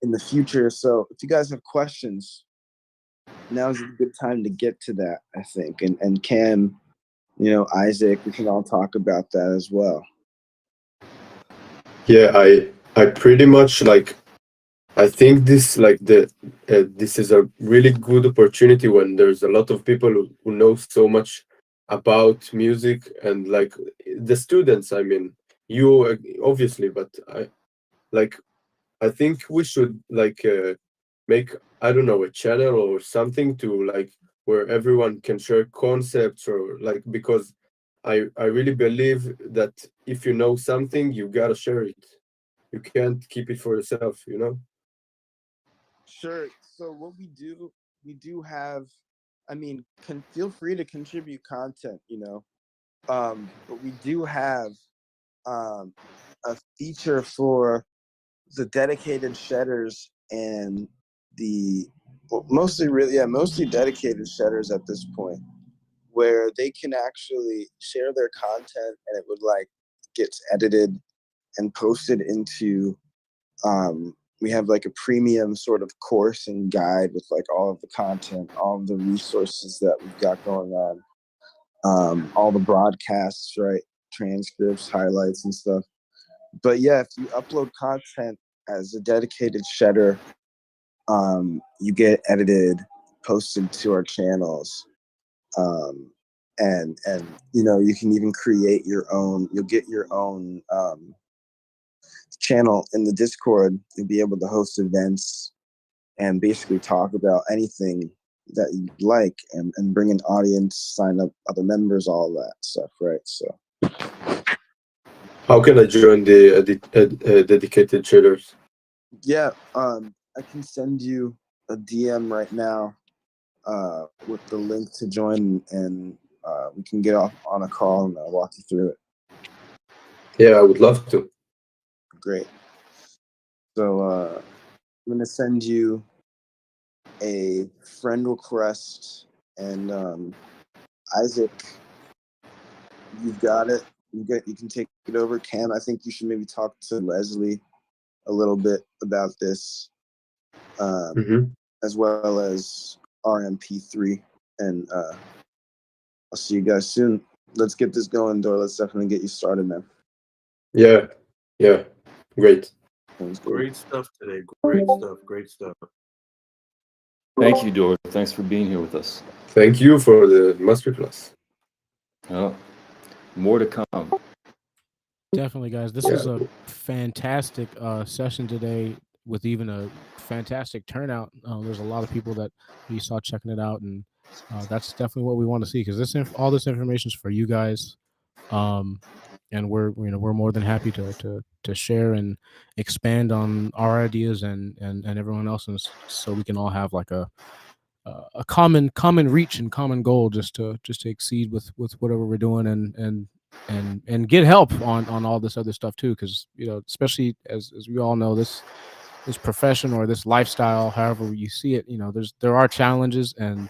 in the future. So if you guys have questions, now's a good time to get to that, I think. And Cam, you know, Isaac, we can all talk about that as well. Yeah, I pretty much like I think this like this is a really good opportunity when there's a lot of people who know so much about music and like the students. I mean, you obviously, but like I think we should like make I don't know a channel or something to like where everyone can share concepts or like because I really believe that if you know something, you gotta share it. You can't keep it for yourself, you know? Sure. So what we do have, I mean, feel free to contribute content, you know. But we do have um, a feature for the dedicated shedders and mostly dedicated shedders at this point, where they can actually share their content and it would like gets edited and posted into we have like a premium sort of course and guide with like all of the content, all of the resources that we've got going on, all the broadcasts, right? Transcripts, highlights, and stuff. But yeah, if you upload content as a dedicated shedder, you get edited, posted to our channels, and you know, you can even create your own. You'll get your own channel in the Discord. You'll be able to host events and basically talk about anything that you like, and bring an audience, sign up other members, all that stuff, right? So How can I join the dedicated traders? yeah, I can send you a DM right now with the link to join, and we can get off on a call and I'll walk you through it. Yeah, I would love to. Great. So I'm gonna send you a friend request, and Isaac, you've got it. You can take it over. Cam, I think you should maybe talk to Leslie a little bit about this, as well as RMP3, and I'll see you guys soon. Let's get this going, Dor. Let's definitely get you started, man. Yeah, great. Great stuff today. Great stuff. Thank you, Dor. Thanks for being here with us. Thank you for the masterclass. Oh, more to come. Definitely, guys. This was a fantastic session today, with even a fantastic turnout. There's a lot of people that we saw checking it out, and that's definitely what we want to see, because all this information is for you guys, and we're more than happy to share and expand on our ideas and everyone else's, so we can all have like a common reach and common goal, just to exceed with whatever we're doing, and get help on all this other stuff too, because especially as we all know, this profession or this lifestyle, however you see it, there are challenges, and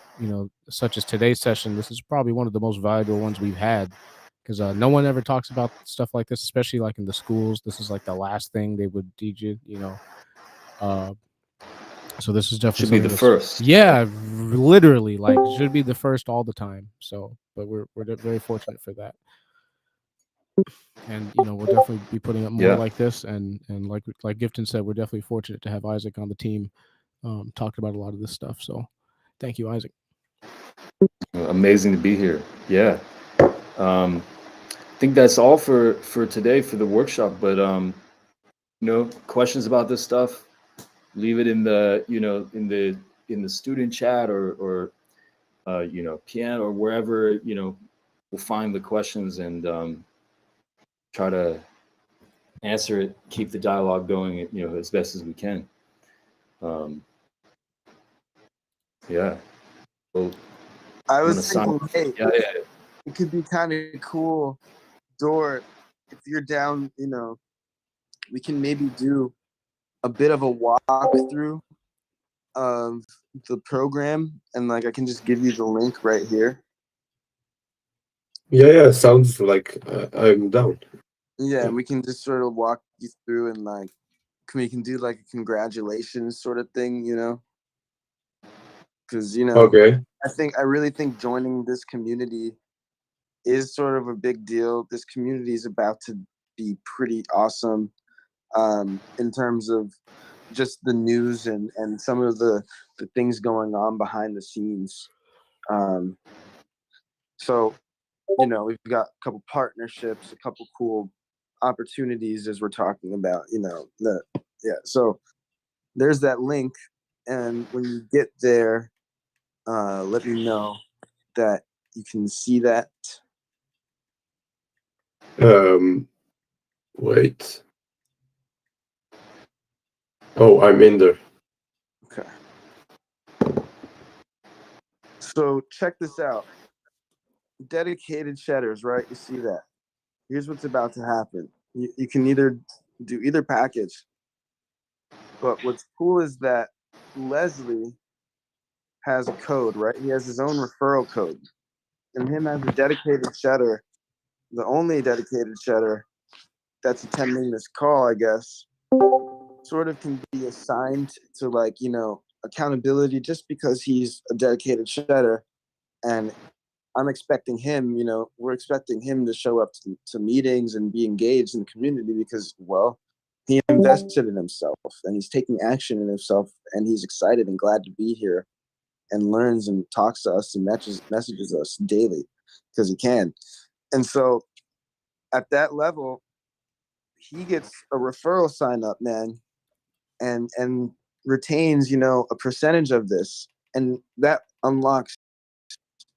such as today's session, this is probably one of the most valuable ones we've had, because no one ever talks about stuff like this, especially like in the schools. This is like the last thing they would teach you, so this is definitely Should be the first. Yeah, literally, like, should be the first all the time. So, but we're very fortunate for that. And we'll definitely be putting up more like this, and like Giveton said, we're definitely fortunate to have Isaac on the team, talking about a lot of this stuff. So thank you, Isaac. Amazing to be here. Yeah. I think that's all for today for the workshop, but questions about this stuff, leave it in the in the student chat, or PM, or wherever, we'll find the questions and try to answer it, keep the dialogue going, as best as we can. Yeah. Well, I was thinking, hey, yeah. it could be kind of cool, Dor, if you're down, we can maybe do a bit of a walkthrough of the program, and like I can just give you the link right here. Yeah, sounds like I'm down. Yeah, we can just sort of walk you through, and like we can do like a congratulations sort of thing, because Okay. I really think joining this community is sort of a big deal. This community is about to be pretty awesome, in terms of just the news and some of the things going on behind the scenes. So we've got a couple partnerships, a couple cool opportunities, as we're talking about, so there's that link, and when you get there, let me know that you can see that. Wait. Oh, I'm in there. Okay. So check this out. Dedicated shedders, right? You see that? Here's what's about to happen. You can either do either package, but what's cool is that Leslie has a code, right? He has his own referral code, and him as a dedicated shedder, the only dedicated shedder that's attending this call, I guess, sort of can be assigned to like, accountability just because he's a dedicated shedder. And I'm expecting him, we're expecting him to show up to meetings and be engaged in the community because, well, he invested in himself and he's taking action in himself and he's excited and glad to be here and learns and talks to us and messages us daily because he can. And so at that level, he gets a referral sign up, man, and retains, a percentage of this. And that unlocks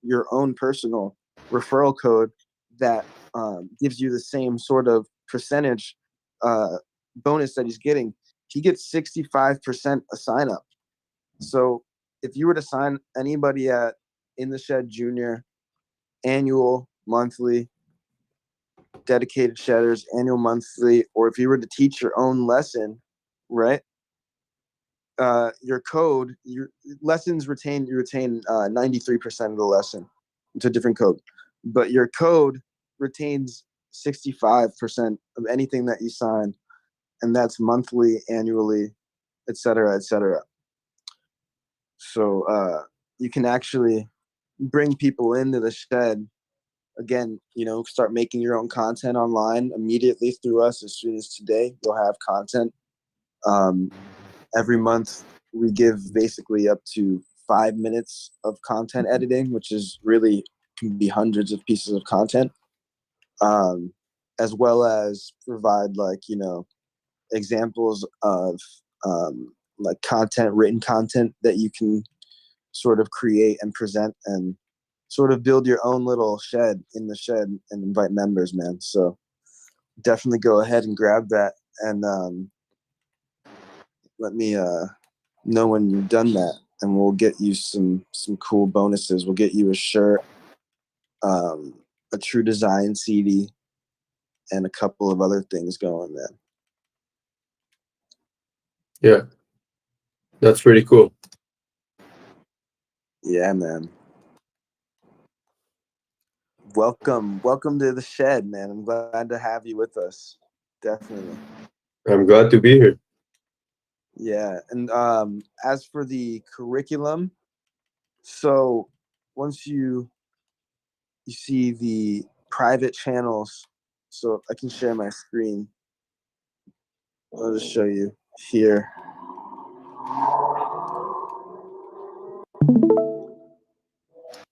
your own personal referral code that gives you the same sort of percentage bonus that he's getting. He gets 65% a sign up. So if you were to sign anybody at In the Shed Junior, annual, monthly, dedicated shedders, annual, monthly, or if you were to teach your own lesson, right? Your code, your lessons retain, you retain 93% of the lesson. It's a different code, but your code retains 65% of anything that you sign, and that's monthly, annually, etc., etc. So you can actually bring people into the shed again, start making your own content online immediately through us. As soon as today, you'll have content. Every month, we give basically up to 5 minutes of content editing, which is really can be hundreds of pieces of content, as well as provide examples of like written content that you can sort of create and present and sort of build your own little shed in the shed and invite members, man. So definitely go ahead and grab that and let me know when you've done that, and we'll get you some cool bonuses. We'll get you a shirt, a True Design CD, and a couple of other things going, man. Yeah, that's pretty cool. Yeah, man. Welcome to the shed, man. I'm glad to have you with us. Definitely. I'm glad to be here. Yeah, and as for the curriculum, so once you see the private channels, so I can share my screen. I'll just show you here.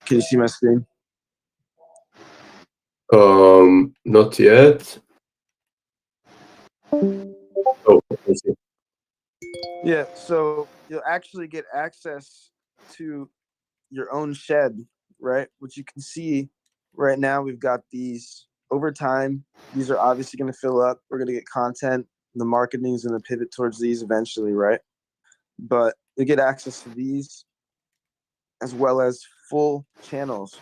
Can you see my screen? Not yet. Oh, I see. Yeah, so you'll actually get access to your own shed, right? Which you can see right now. We've got these over time. These are obviously going to fill up. We're going to get content. The marketing is going to pivot towards these eventually, right? But you get access to these as well as full channels,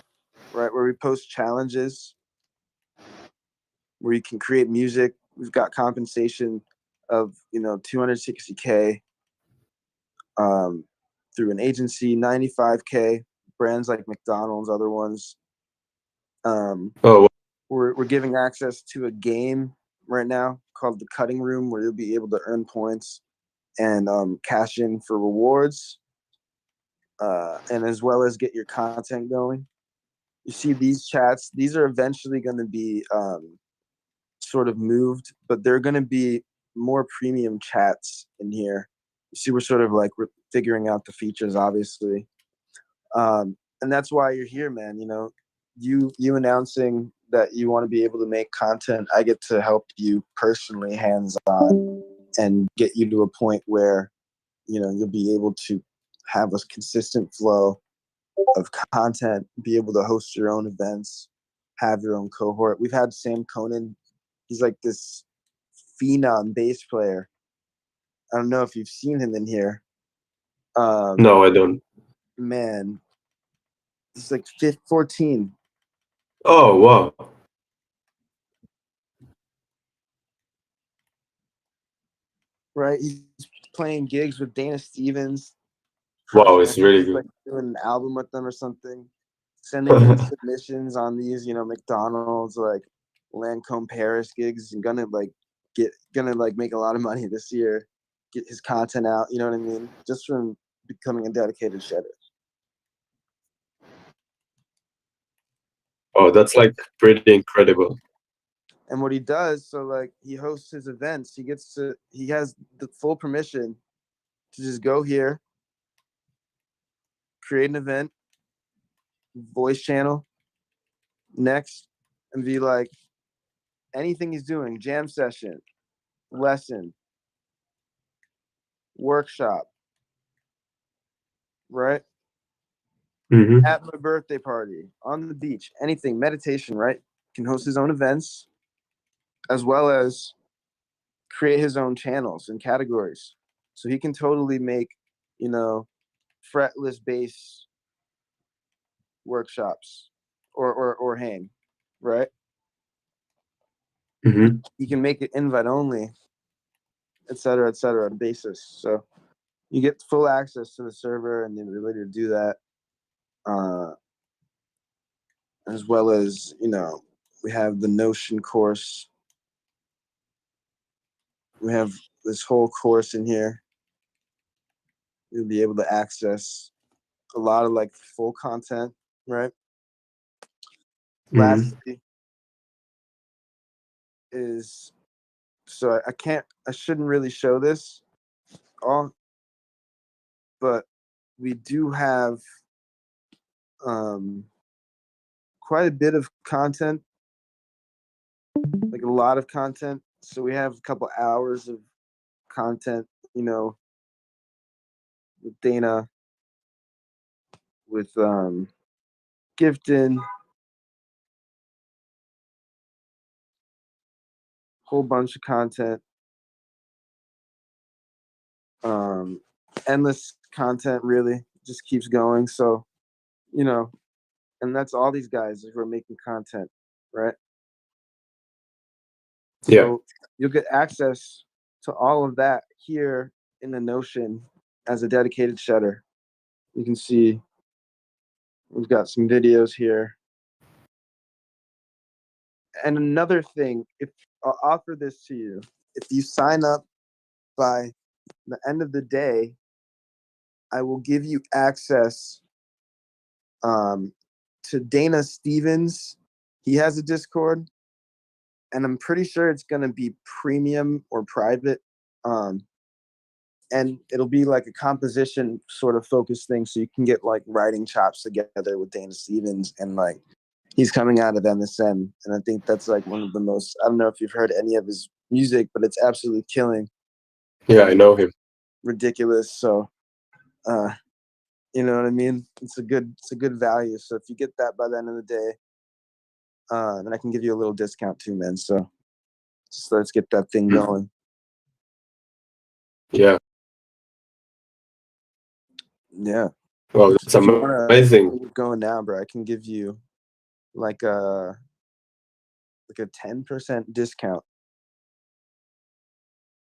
right? Where we post challenges, where you can create music. We've got compensation of 260K through an agency, 95K, brands like McDonald's, other ones. Oh, We're giving access to a game right now called the Cutting Room, where you'll be able to earn points and cash in for rewards, and as well as get your content going. You see these chats; these are eventually going to be sort of moved, but they're going to be more premium chats in here. You see, we're sort of like we're figuring out the features, obviously, and that's why you're here, man. You announcing that you want to be able to make content, I get to help you personally, hands on, and get you to a point where you'll be able to have a consistent flow of content, be able to host your own events, have your own cohort. We've had Sam Conan. He's like this phenom bass player. I don't know if you've seen him in here. no, I don't. Man, he's like 14. Oh, wow. Right? He's playing gigs with Dana Stevens. Wow, I it's think really he's good. like doing an album with them or something. Sending in submissions on these, McDonald's, like Lancome Paris gigs, and gonna make a lot of money this year. get his content out. You know what I mean? Just from becoming a dedicated shedder. Oh, that's like pretty incredible. And what he does, so like he hosts his events. He has the full permission to just go here, create an event, voice channel, next, and be like, anything he's doing, jam session, lesson, workshop, right? Hmm. At my birthday party, on the beach, anything, meditation, right? Can host his own events as well as create his own channels and categories. So he can totally make, you know, fretless bass workshops or hang, right? Hmm. You can make it invite only, et cetera, basis. So you get full access to the server and the ability to do that. As well as, you know, we have the Notion course. We have this whole course in here. You'll be able to access a lot of like full content, right? Hmm. Lastly is, so I shouldn't really show this all, but we do have quite a bit of content, like a lot of content. So we have a couple hours of content, you know, with Dana, with Giveton, whole bunch of content, endless content, really just keeps going. So, you know, and that's all these guys who are making content, right? Yeah. So you'll get access to all of that here in the Notion as a dedicated shedder. You can see we've got some videos here. And another thing, if I'll offer this to you, if you sign up by the end of the day, I will give you access to Dana Stevens. He has a Discord, and I'm pretty sure it's going to be premium or private. And it'll be like a composition sort of focused thing, so you can get like writing chops together with Dana Stevens, and like he's coming out of MSN, and I think that's like one of the most. I don't know if you've heard any of his music, but it's absolutely killing. Yeah, I know him. Ridiculous. So, you know what I mean? It's a good value. So if you get that by the end of the day, then I can give you a little discount too, man. So just let's get that thing going. Yeah. Yeah. Wow, that's If you wanna amazing. keep going now, bro, I can give you like a 10% discount.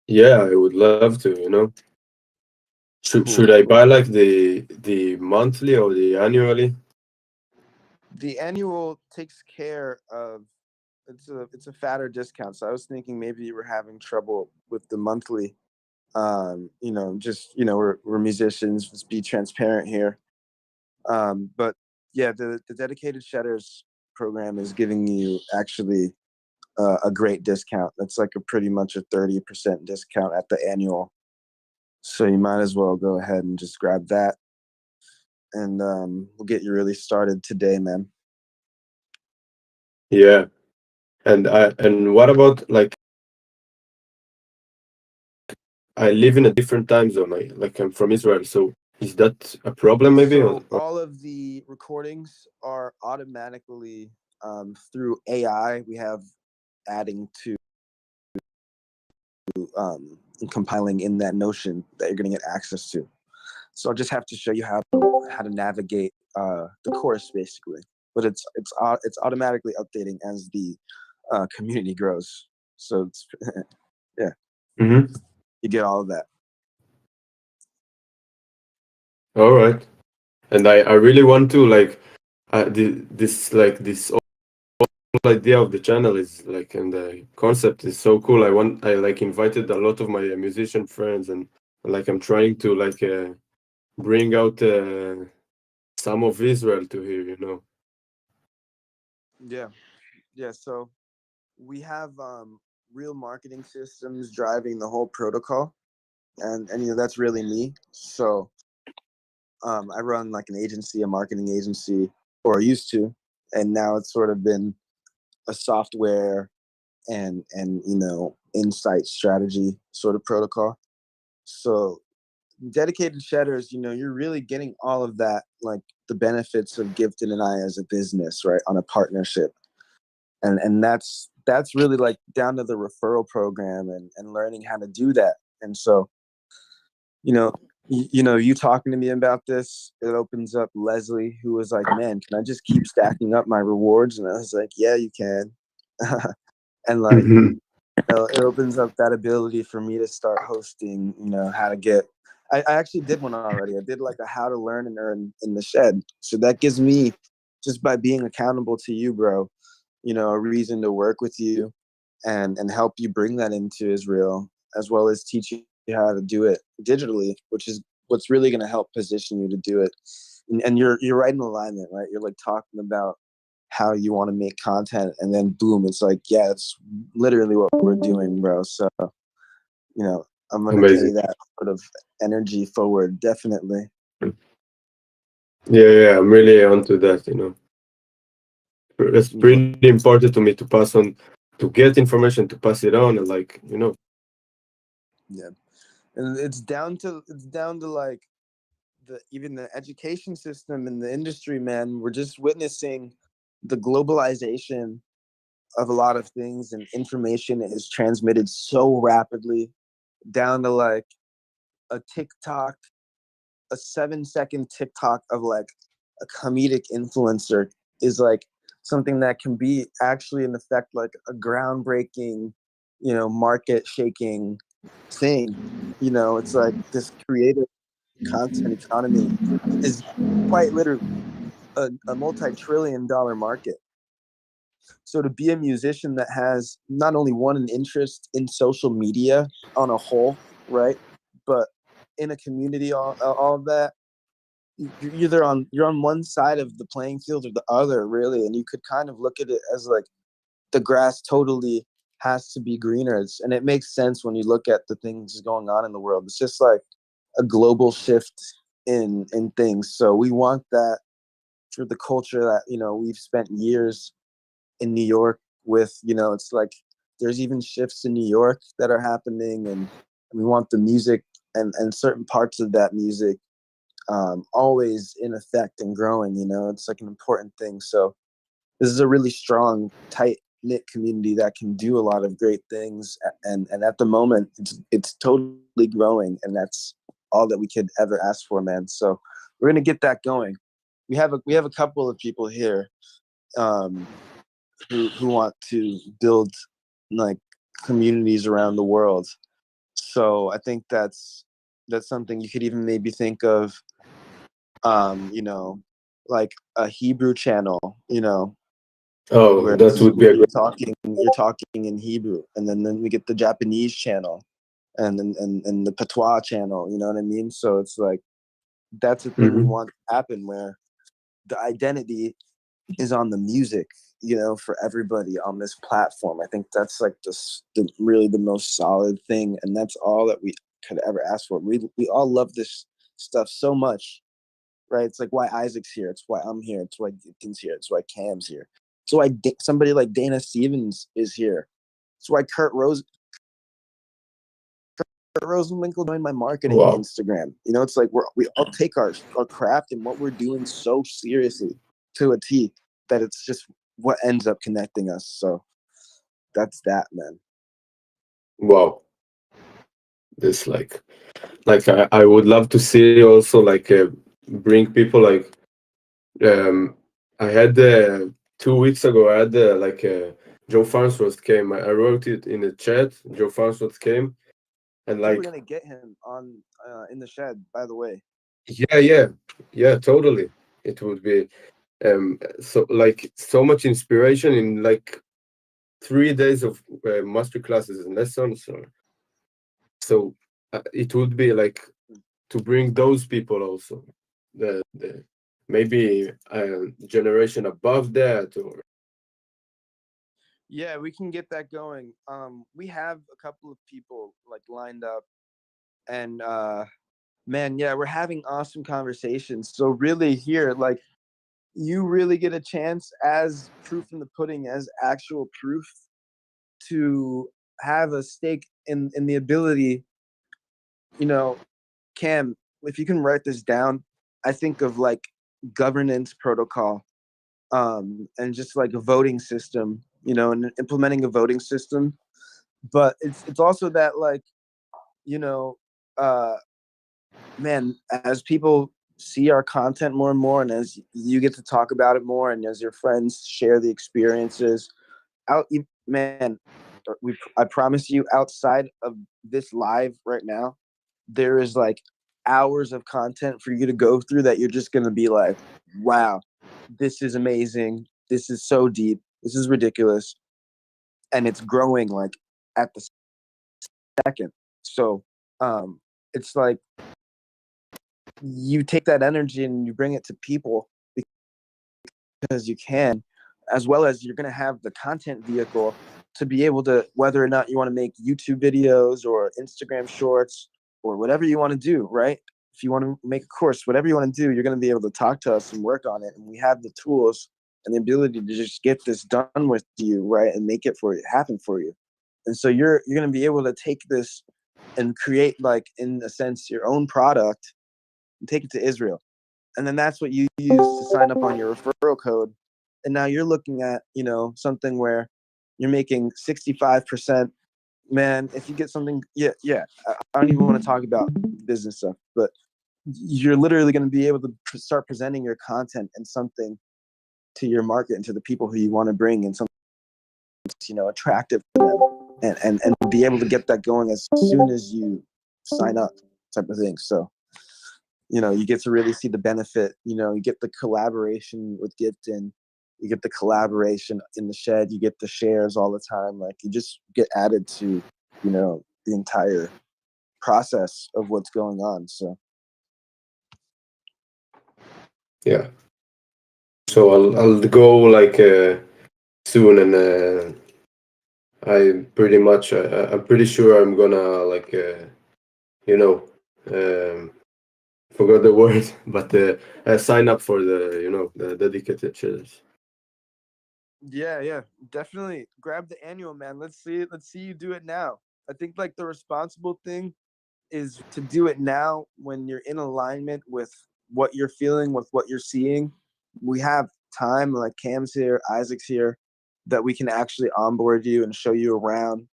Yeah, I would love to, you know. Cool. Should I buy like the monthly or the annually? The annual takes care of it's a fatter discount. So I was thinking maybe you were having trouble with the monthly. You know, just we're musicians, let's be transparent here. But yeah, the dedicated shedders program is giving you actually a great discount. That's like a pretty much a 30% discount at the annual. So you might as well go ahead and just grab that, and we'll get you really started today, man. Yeah. And what about like I live in a different time zone. I'm from Israel, so is that a problem maybe? So all of the recordings are automatically through AI. We have adding to and compiling in that Notion that you're going to get access to. So I'll just have to show you how to navigate the course basically. But it's automatically updating as the community grows. So it's yeah, Mm-hmm. you get all of that. All right. And I really want to like this whole idea of the channel is like, and the concept is so cool. I like invited a lot of my musician friends and Like I'm trying to like bring out some of Israel to here, you know. Yeah, yeah. So we have real marketing systems driving the whole protocol, and that's really me. So I run like an agency, a marketing agency, or I used to, and now it's sort of been a software and insight strategy sort of protocol. So dedicated shedders, you're really getting all of that, like the benefits of Giveton and I as a business, right, on a partnership, and that's really like down to the referral program and learning how to do that. And so you talking to me about this, it opens up Leslie, who was like, man, can I just keep stacking up my rewards? And I was like, yeah, you can. And like, it opens up that ability for me to start hosting, how to get, I actually did one already. I did like a how to learn and earn in the shed. So that gives me, just by being accountable to you, bro, a reason to work with you and help you bring that into Israel, as well as teach you how to do it digitally, which is what's really going to help position you to do it. And you're right in alignment, right? You're like talking about how you want to make content, and then boom, it's like, yeah, it's literally what we're doing, bro. So I'm going to carry Amazing. that sort of energy forward, definitely. Yeah, I'm really onto that, you know. It's pretty important to me to pass on, to get information, to pass it on, and like, you know. Yeah. And it's down to like even the education system and the industry, man. We're just witnessing the globalization of a lot of things, and information is transmitted so rapidly, down to like a TikTok, a 7-second TikTok of like a comedic influencer is like something that can be actually in effect like a groundbreaking, market shaking thing. It's like this creative content economy is quite literally a multi-trillion-dollar market. So to be a musician that has not only one, an interest in social media on a whole, right, but in a community, all of that, you're on one side of the playing field or the other, really, and you could kind of look at it as like the grass totally has to be greener. And it makes sense when you look at the things going on in the world. It's just like a global shift in things. So we want that for the culture that we've spent years in New York with. It's like there's even shifts in New York that are happening, and we want the music and certain parts of that music always in effect and growing. It's like an important thing. So this is a really strong, tight knit community that can do a lot of great things, and at the moment it's totally growing, and that's all that we could ever ask for, man. So we're gonna get that going. We have a couple of people here who want to build like communities around the world. So I think that's something you could even maybe think of, like a Hebrew channel, Oh, where that would be a great. you're talking in Hebrew, and then we get the Japanese channel, and the patois channel. You know what I mean? So it's like that's the thing we Mhm. want to happen, where the identity is on the music, for everybody on this platform. I think that's like really the most solid thing, and that's all that we could ever ask for. We all love this stuff so much, right? It's like why Isaac's here. It's why I'm here. It's why Gideon's here. It's why Cam's here. It's why somebody like Dana Stevens is here. It's why Kurt Rosenwinkel joined my marketing Wow. Instagram. It's like we all take our craft and what we're doing so seriously to a T, that it's just what ends up connecting us. So that's that, man. Wow. This like I would love to see also like bring people like um I had 2 weeks ago I had like Joe Farnsworth came. I wrote it in the chat. Joe Farnsworth came, and I think we're like gonna get him on in the shed, by the way. yeah, totally. It would be so like so much inspiration in like 3 days of master classes and lessons. So it would be like to bring those people also, the maybe a generation above that, or Yeah, we can get that going. We have a couple of people like lined up, and man, yeah, we're having awesome conversations. So really here, like, you really get a chance as proof in the pudding, as actual proof, to have a stake in the ability, you know, Cam, if you can write this down, I think of like governance protocol, and just like a voting system, and implementing a voting system. But it's also that, like, you know, uh, man, as people see our content more and more, and as you get to talk about it more, and as your friends share the experiences, man, I promise you, outside of this live right now, there is like hours of content for you to go through that you're just gonna be like, wow, this is amazing. This is so deep. This is ridiculous, and it's growing like at the second. So, it's like you take that energy and you bring it to people because you can, as well as you're going to have the content vehicle to be able to, whether or not you want to make YouTube videos or Instagram shorts or whatever you want to do, right? If you want to make a course, whatever you want to do, you're going to be able to talk to us and work on it. And we have the tools and the ability to just get this done with you, right? And make it for you, happen for you. And so you're going to be able to take this and create, like, in a sense, your own product and take it to Israel. And then that's what you use to sign up on your referral code. And now you're looking at, something where you're making 65%. Man, if you get something, yeah. I don't even want to talk about business stuff, but you're literally going to be able to start presenting your content and something to your market and to the people who you want to bring, and something, attractive to them, and be able to get that going as soon as you sign up, type of thing. So, you get to really see the benefit. You get the collaboration with Giveton, you get the collaboration in the shed, you get the shares all the time. Like, you just get added to, the entire process of what's going on. So yeah. So I'll go like soon, and I'm pretty sure I'm gonna like you know um, forgot the word, but sign up for the dedicated shares. yeah, definitely grab the annual, man. Let's see you do it now. I think, like, the responsible thing is to do it now when you're in alignment with what you're feeling, with what you're seeing. We have time, like Cam's here, Isaac's here, that we can actually onboard you and show you around,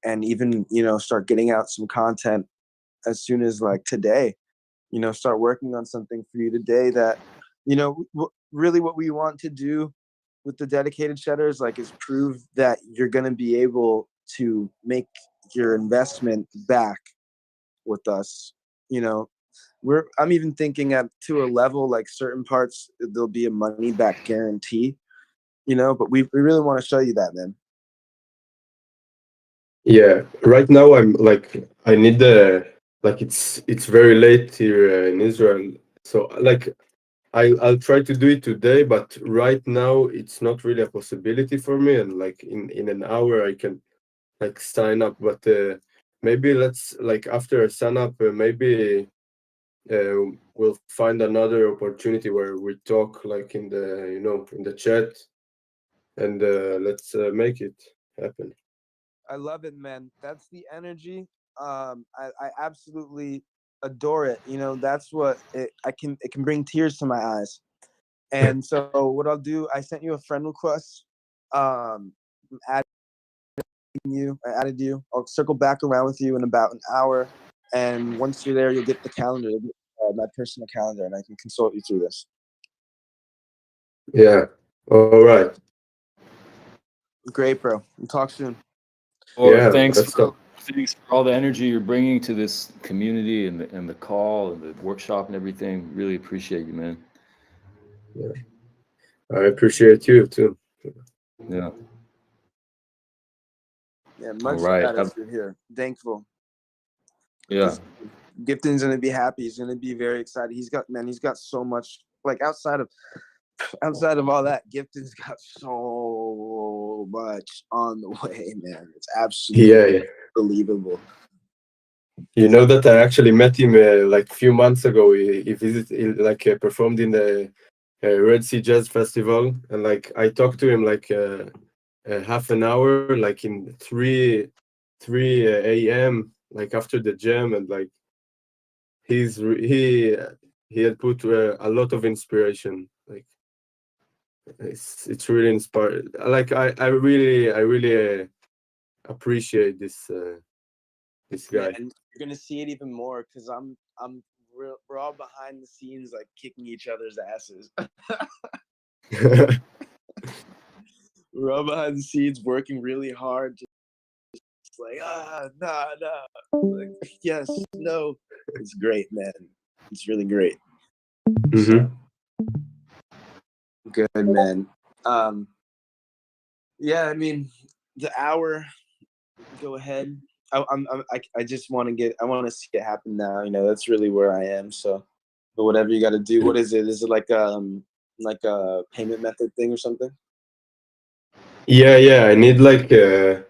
and even, start getting out some content as soon as, like, today. Start working on something for you today that, really what we want to do with the dedicated shedders, like, is prove that you're going to be able to make your investment back with us. I'm even thinking at to a level, like, certain parts there'll be a money back guarantee, but we really want to show you that, man. Yeah, right now I'm like I need the like it's very late here in Israel, so like I'll try to do it today, but right now it's not really a possibility for me, and like in an hour I can like sign up, but maybe let's like after I sign up, maybe uh, we'll find another opportunity where we talk like in the in the chat, and let's make it happen. I love it, man. That's the energy. I absolutely adore it. That's what it can bring tears to my eyes. And so what I'll do, I sent you a friend request. I'm I added you. I'll circle back around with you in about an hour. And once you're there, you'll get the calendar, my personal calendar, and I can consult you through this. Yeah. All right. Great, bro. We'll talk soon. Or Yeah. thanks Let's for go. all the energy you're bringing to this community and the call and the workshop and everything. Really appreciate you, man. Yeah. I appreciate you too. Yeah. Yeah, All much right. gratitude here. Thankful. Yeah. Gifton's gonna be happy. He's gonna be very excited. He's got so much, like outside of all that, Gifton's got so much on the way, man. It's absolutely Yeah. unbelievable. You know that I actually met him like a few months ago. He visited, like performed in the Red Sea Jazz Festival, and like I talked to him like half an hour, like in 3 a.m. like after the jam, and like he had put a lot of inspiration. Like it's really inspired. Like I really appreciate this Man, guy. you're gonna see it even more because we're all behind the scenes, like kicking each other's asses. We're all behind the scenes working really hard. Just like nah. Like, yes, no. It's great, man. It's really great. hmm Good, man. Yeah, I mean, the hour. Go ahead. I just want to see it happen now. You know, that's really where I am. So, but whatever you got to do. What is it? Is it like a payment method thing or something? Yeah. I need I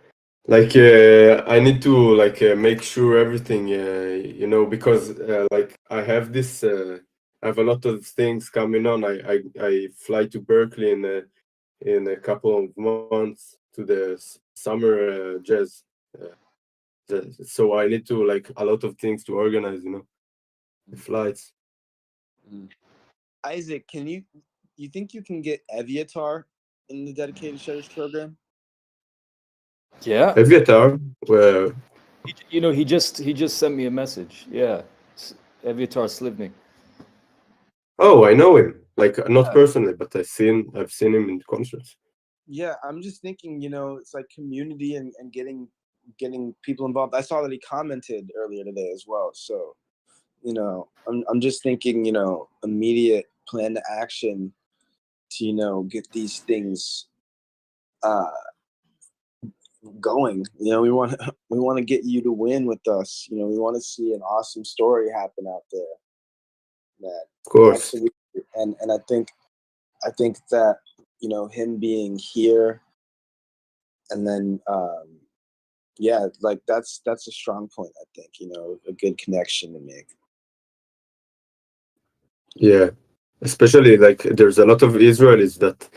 need to make sure everything because like I have this I have a lot of things coming on. I fly to Berkeley in a couple of months to the summer jazz. So I need to like a lot of things to organize, the flights. Isaac, you think you can get Eviatar in the dedicated shutters program? Yeah. Eviatar, He just sent me a message. Yeah. Eviatar Slivnik. oh, I know him. Like not Yeah. personally, but I've seen him in concerts. Yeah, I'm just thinking, it's like community and getting people involved. I saw that he commented earlier today as well. So, I'm just thinking, immediate plan to action to, get these things going. We want to get you to win with us. We want to see an awesome story happen out there. That Of course. absolutely, and I think that him being here, and then yeah, like that's a strong point. I think a good connection to make. Yeah, especially like there's a lot of Israelis that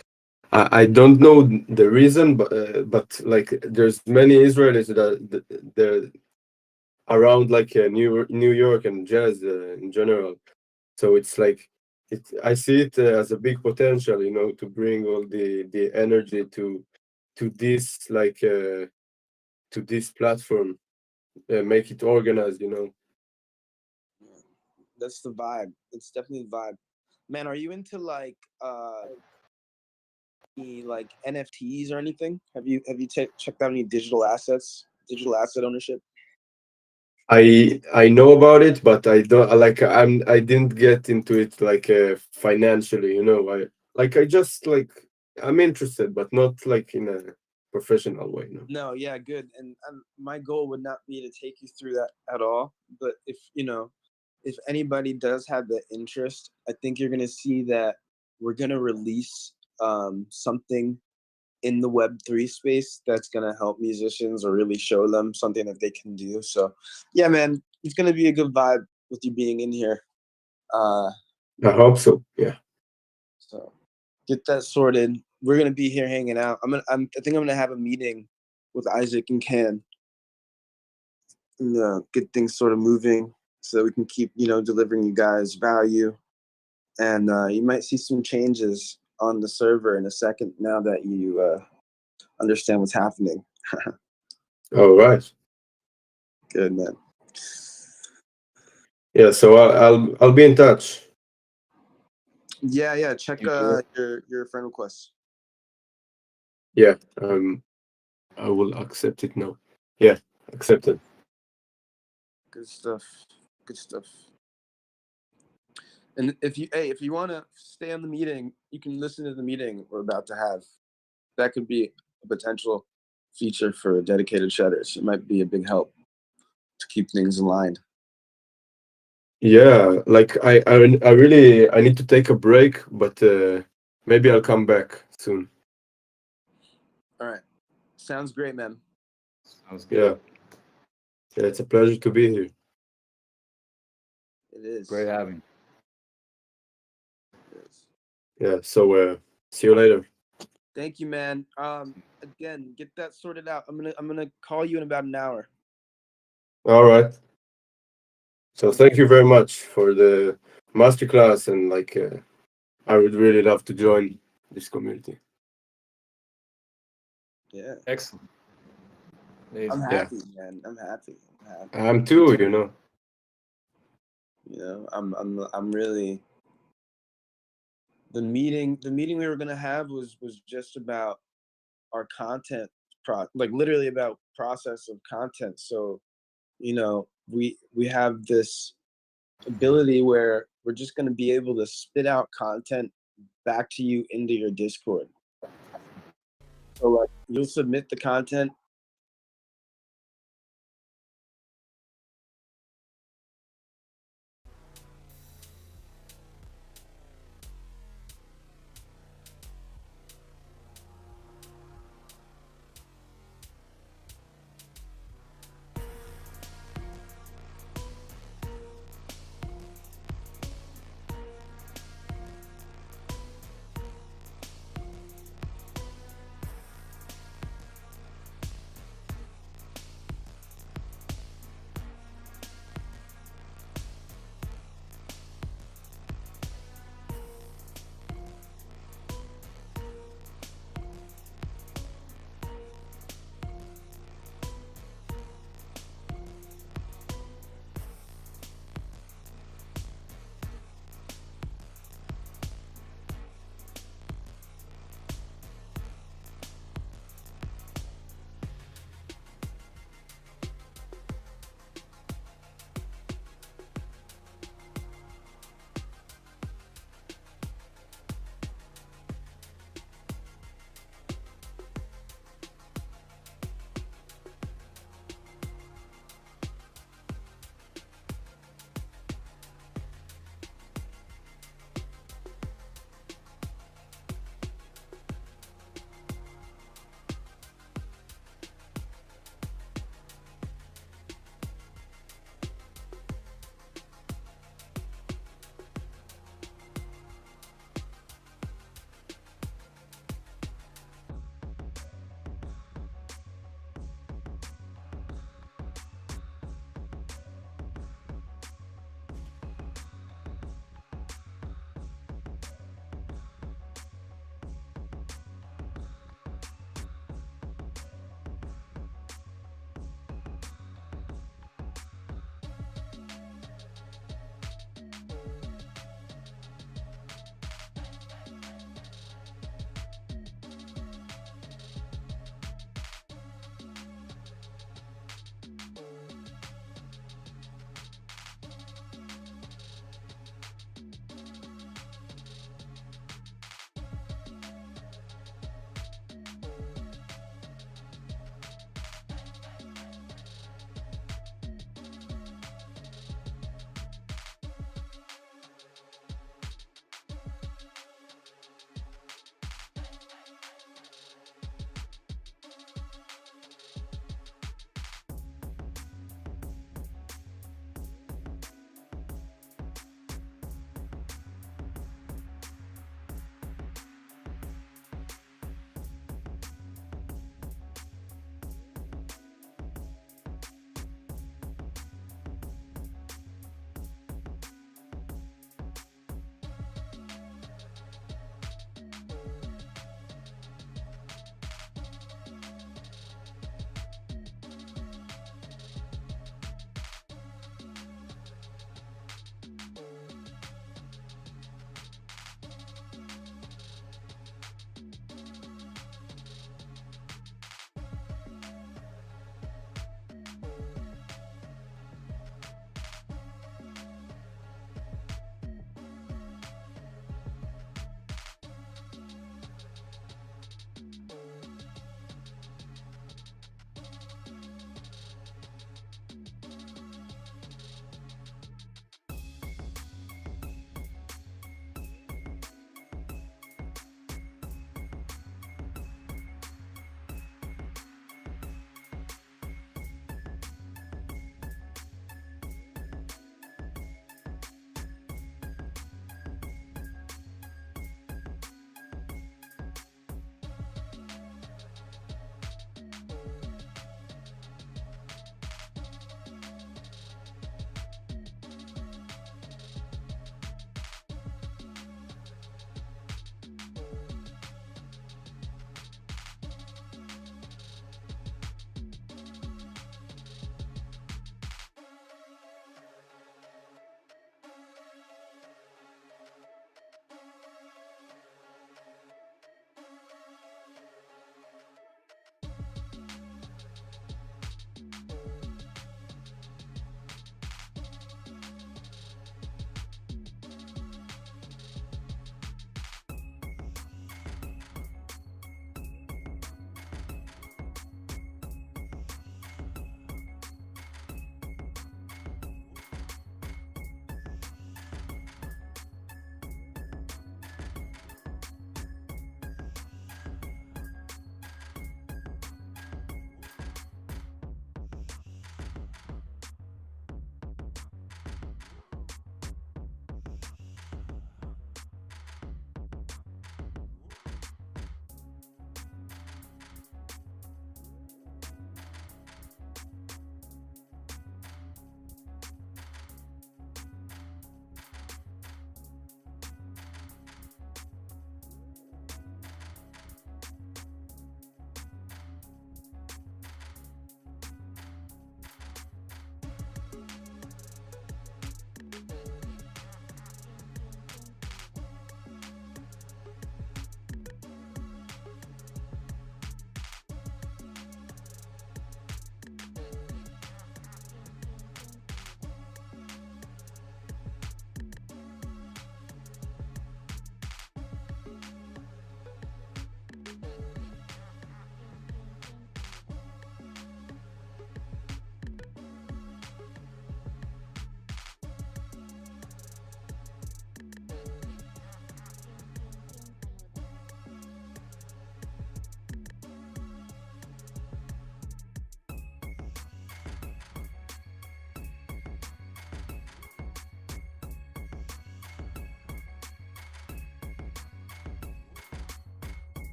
I don't know the reason, but like there's many Israelis that they're around like New York and jazz in general. So it's like I see it as a big potential, to bring all the energy to this to this platform, make it organized. That's the vibe. It's definitely the vibe. Man, are you into like any like NFTs or anything? Have you checked out any digital asset ownership? I know about it, but I don't like I didn't get into it like financially. I just like I'm interested, but not like in a professional way. No. No, yeah, good. And my goal would not be to take you through that at all. But if anybody does have the interest, I think you're gonna see that we're gonna release something in the Web3 space that's gonna help musicians or really show them something that they can do. So, yeah, man, it's gonna be a good vibe with you being in here. I hope so. Yeah. So get that sorted. We're gonna be here hanging out. I think I'm gonna have a meeting with Isaac and Ken and get things sort of moving so that we can keep delivering you guys value. And you might see some changes on the server in a second now that you understand what's happening. All right. Good, man. Yeah. So I'll be in touch. Yeah. Check your friend requests. Yeah. I will accept it now. Yeah. Accepted. Good stuff. Good stuff. And if you want to stay on the meeting, you can listen to the meeting we're about to have. That could be a potential feature for dedicated shutters. It might be a big help to keep things aligned. Yeah, like I really I need to take a break, but maybe I'll come back soon. All right. Sounds great, man. Sounds good. Yeah, it's a pleasure to be here. It is. Great having. It is. Yeah, so see you later. Thank you, man. Again, get that sorted out. I'm gonna call you in about an hour. All right. So thank you very much for the masterclass, and like I would really love to join this community. Yeah. Excellent. I'm Amazing. happy, man. I'm happy. I'm too, you know. You know, I'm really the meeting we were gonna have was just about our content like literally about process of content. So, you know, we have this ability where we're just gonna be able to spit out content back to you into your Discord. So like you'll submit the content